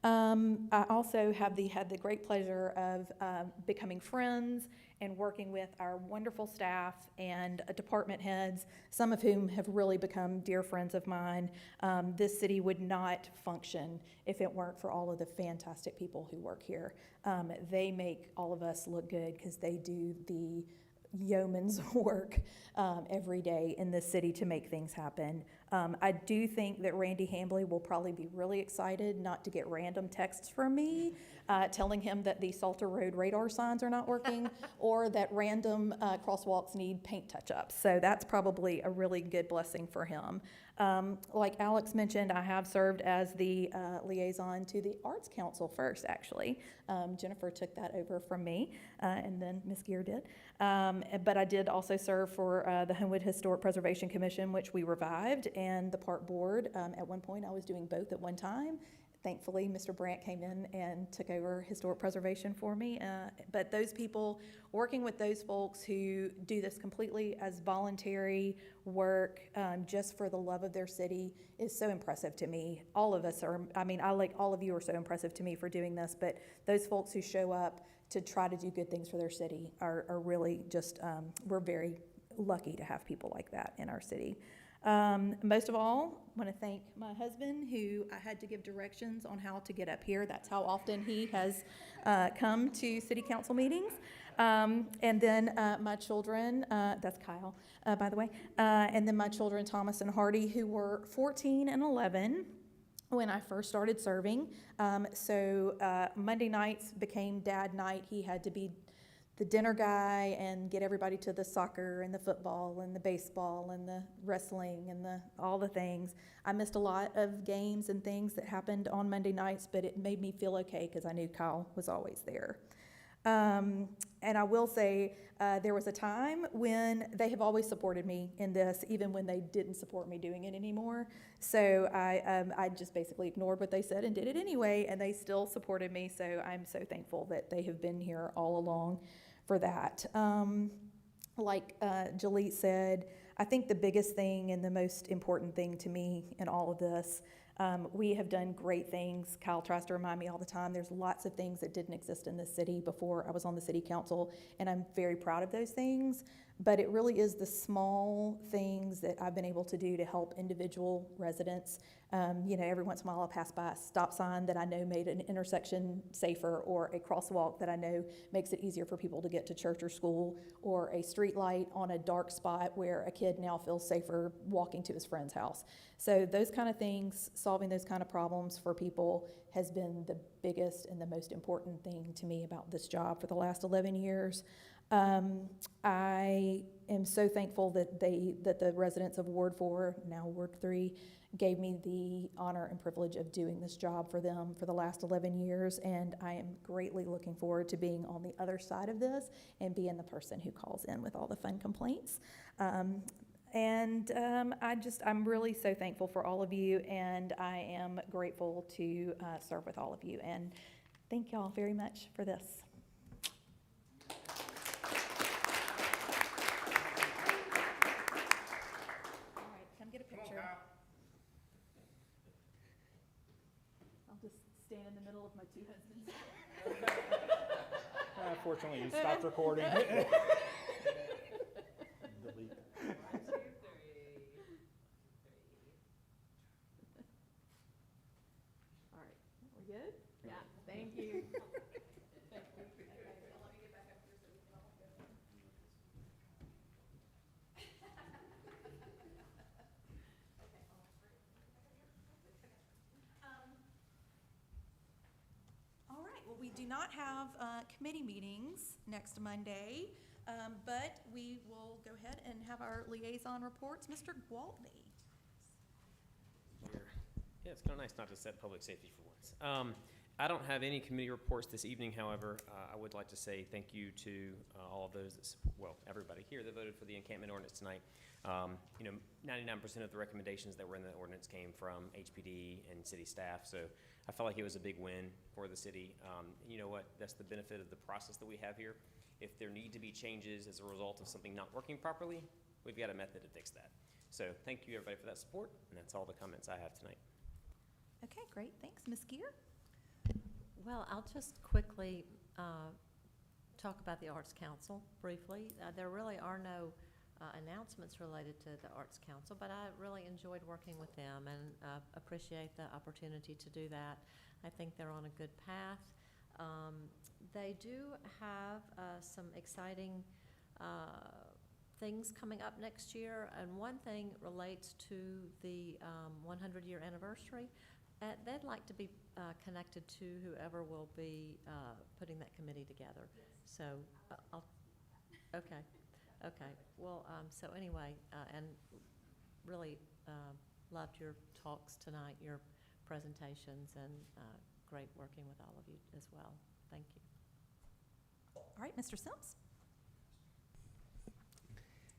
I also have had the great pleasure of becoming friends and working with our wonderful staff and department heads, some of whom have really become dear friends of mine. This city would not function if it weren't for all of the fantastic people who work here. They make all of us look good because they do the yeoman's work every day in this city to make things happen. I do think that Randy Hambley will probably be really excited not to get random texts from me telling him that the Salter Road radar signs are not working or that random crosswalks need paint touch-ups. So that's probably a really good blessing for him. Like Alex mentioned, I have served as the liaison to the Arts Council first, actually. Jennifer took that over from me, and then Ms. Gear did. But I did also serve for the Homewood Historic Preservation Commission, which we revived, and the Park Board. At one point, I was doing both at one time. Thankfully, Mr. Brandt came in and took over historic preservation for me. But those people, working with those folks who do this completely as voluntary work, just for the love of their city, is so impressive to me. All of us are, all of you are so impressive to me for doing this, but those folks who show up to try to do good things for their city are really just, we're very lucky to have people like that in our city. Most of all, I want to thank my husband, who I had to give directions on how to get up here. That's how often he has come to city council meetings. And then my children, that's Kyle, by the way, and then my children, Thomas and Hardy, who were 14 and 11 when I first started serving. So Monday nights became dad night. He had to be the dinner guy and get everybody to the soccer and the football and the baseball and the wrestling and all the things. I missed a lot of games and things that happened on Monday nights, but it made me feel okay because I knew Kyle was always there. And I will say there was a time when they have always supported me in this, even when they didn't support me doing it anymore. So I just basically ignored what they said and did it anyway, and they still supported me. So I'm so thankful that they have been here all along for that. Like Jalit said, I think the biggest thing and the most important thing to me in all of this, we have done great things. Kyle tries to remind me all the time, there's lots of things that didn't exist in this city before I was on the city council, and I'm very proud of those things. But it really is the small things that I've been able to do to help individual residents. Every once in a while I'll pass by a stop sign that I know made an intersection safer, or a crosswalk that I know makes it easier for people to get to church or school, or a street light on a dark spot where a kid now feels safer walking to his friend's house. So those kind of things, solving those kind of problems for people, has been the biggest and the most important thing to me about this job for the last 11 years. I am so thankful that the residents of Ward 4, now Ward 3, gave me the honor and privilege of doing this job for them for the last 11 years, and I am greatly looking forward to being on the other side of this and being the person who calls in with all the fun complaints. I'm really so thankful for all of you, and I am grateful to serve with all of you, and thank y'all very much for this. All right, come get a picture. I'll just stand in the middle of my two husbands. Fortunately, you stopped recording. Delete. All right, we're good? Yeah, thank you. All right, well, we do not have committee meetings next Monday, but we will go ahead and have our liaison reports. Mr. Gwaltney. Yeah, it's kind of nice not to set public safety for once. I don't have any committee reports this evening, however, I would like to say thank you to all of those that, everybody here that voted for the encampment ordinance tonight. 99% of the recommendations that were in the ordinance came from HPD and city staff, so I felt like it was a big win for the city. You know what? That's the benefit of the process that we have here. If there need to be changes as a result of something not working properly, we've got a method to fix that. So thank you, everybody, for that support, and that's all the comments I have tonight. Okay, great, thanks. Ms. Gear? Well, I'll just quickly talk about the Arts Council briefly. There really are no announcements related to the Arts Council, but I really enjoyed working with them and appreciate the opportunity to do that. I think they're on a good path. They do have some exciting things coming up next year, and one thing relates to the 100-year anniversary. They'd like to be connected to whoever will be putting that committee together. Yes. So, okay. Well, so anyway, and really loved your talks tonight, your presentations, and great working with all of you as well. Thank you. All right, Mr. Sims?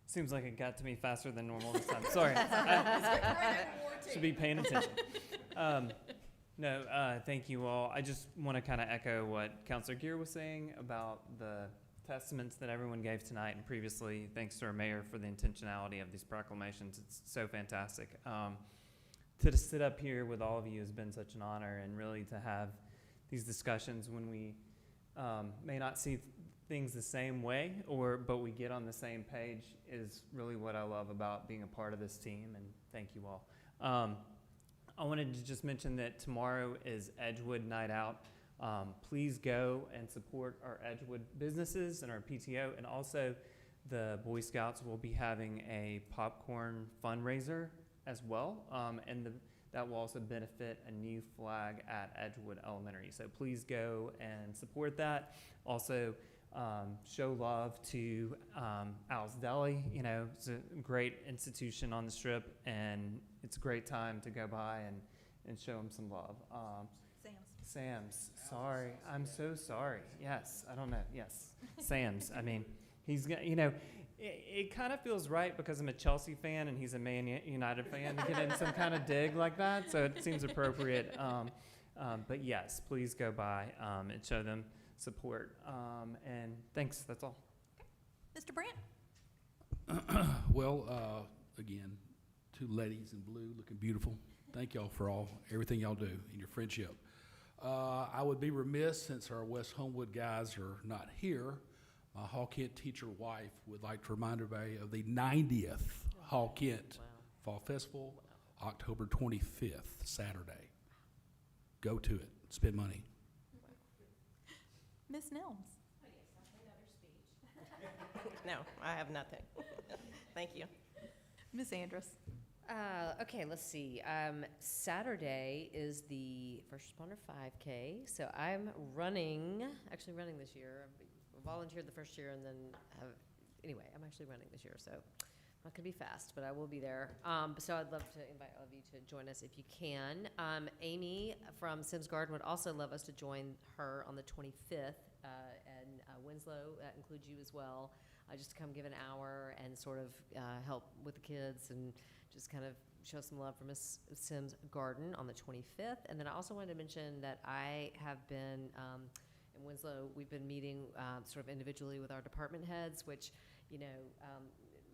Seems like it got to me faster than normal this time. Sorry. I should be paying attention. Thank you all. I just want to kind of echo what Councilor Gear was saying about the testaments that everyone gave tonight and previously. Thanks to our mayor for the intentionality of these proclamations. It's so fantastic. To sit up here with all of you has been such an honor, and really to have these discussions when we may not see things the same way, but we get on the same page is really what I love about being a part of this team, and thank you all. I wanted to just mention that tomorrow is Edgewood Night Out. Please go and support our Edgewood businesses and our PTO, and also the Boy Scouts will be having a popcorn fundraiser as well, and that will also benefit a new flag at Edgewood Elementary. So please go and support that. Also, show love to Al's Deli. You know, it's a great institution on the Strip, and it's a great time to go by and show them some love. Sam's. Sorry. I'm so sorry. Yes. I don't know. Yes. Sam's. I mean, he's got, it kind of feels right because I'm a Chelsea fan and he's a Man United fan to get in some kind of dig like that. So it seems appropriate. But yes, please go by and show them support. And thanks. That's all. Mr. Brandt? Well, again, two ladies in blue looking beautiful. Thank y'all for everything y'all do and your friendship. I would be remiss, since our West Homewood guys are not here, my Hall Kent teacher wife would like to remind everybody of the 90th Hall Kent Fall Festival, October 25th, Saturday. Go to it. Spend money. Ms. Nelms? Oh, yes, I have another speech. No, I have nothing. Thank you. Ms. Andrus? Okay, let's see. Saturday is the First Responder 5K, so I'm actually running this year. I've volunteered the first year and then anyway, I'm actually running this year, so not gonna be fast, but I will be there. So I'd love to invite all of you to join us if you can. Amy from Sims Garden would also love us to join her on the 25th, and Winslow, that includes you as well, just to come give an hour and sort of help with the kids and just kind of show some love for Miss Sims Garden on the 25th. And then I also wanted to mention that I have been, in Winslow, we've been meeting sort of individually with our department heads, which, you know,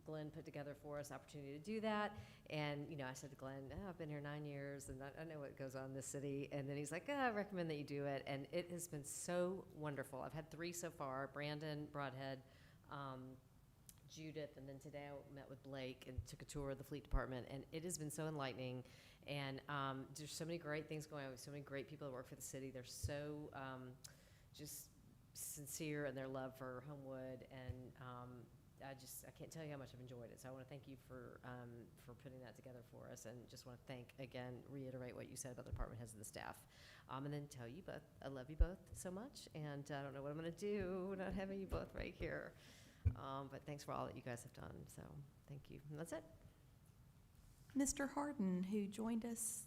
Glenn put together for us, opportunity to do that. And, you know, I said to Glenn, I've been here 9 years and I know what goes on in this city. And then he's like, I recommend that you do it. And it has been so wonderful. I've had 3 so far, Brandon, Broadhead, Judith, and then today I met with Blake and took a tour of the fleet department, and it has been so enlightening. And there's so many great things going on with so many great people that work for the city. They're so just sincere in their love for Homewood, and I can't tell you how much I've enjoyed it. So I want to thank you for putting that together for us, and just want to reiterate what you said about the department heads and the staff, and then tell you both I love you both so much, and I don't know what I'm going to do not having you both right here. But thanks for all that you guys have done. So thank you. And that's it. Mr. Harden, who joined us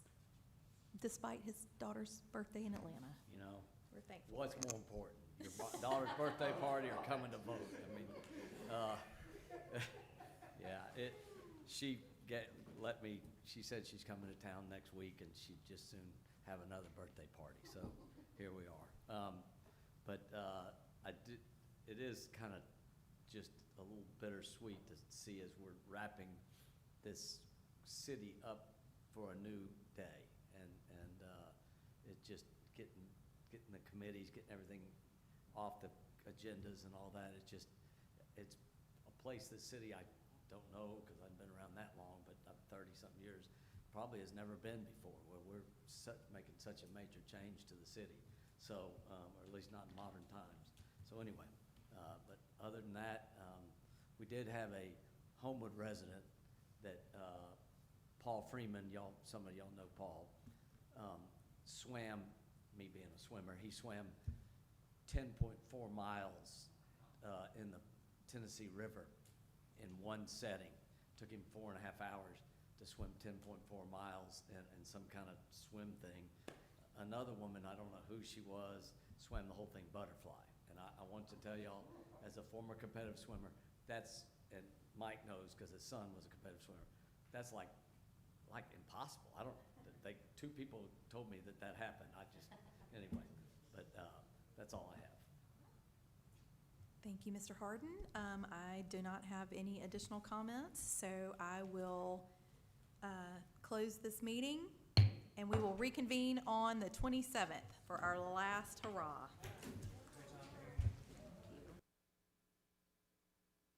despite his daughter's birthday in Atlanta. You know, We're thankful. what's more important, your daughter's birthday party or coming to vote? I mean, yeah, she said she's coming to town next week and she'd just soon have another birthday party. So here we are. It is kind of just a little bittersweet to see as we're wrapping this city up for a new day, and it just getting the committees, getting everything off the agendas and all that. It's a place, this city, I don't know because I've been around that long, but I'm 30-something years, probably has never been before, where we're making such a major change to the city. So, or at least not in modern times. So anyway. But other than that, we did have a Homewood resident that Paul Freeman, some of y'all know Paul, swam, me being a swimmer, he swam 10.4 miles in the Tennessee River in one setting. Took him 4.5 hours to swim 10.4 miles in some kind of swim thing. Another woman, I don't know who she was, swam the whole thing butterfly. And I want to tell y'all, as a former competitive swimmer, and Mike knows because his son was a competitive swimmer, that's like impossible. Two people told me that happened. Anyway, but that's all I have. Thank you, Mr. Harden. I do not have any additional comments, so I will close this meeting, and we will reconvene on the 27th for our last hurrah.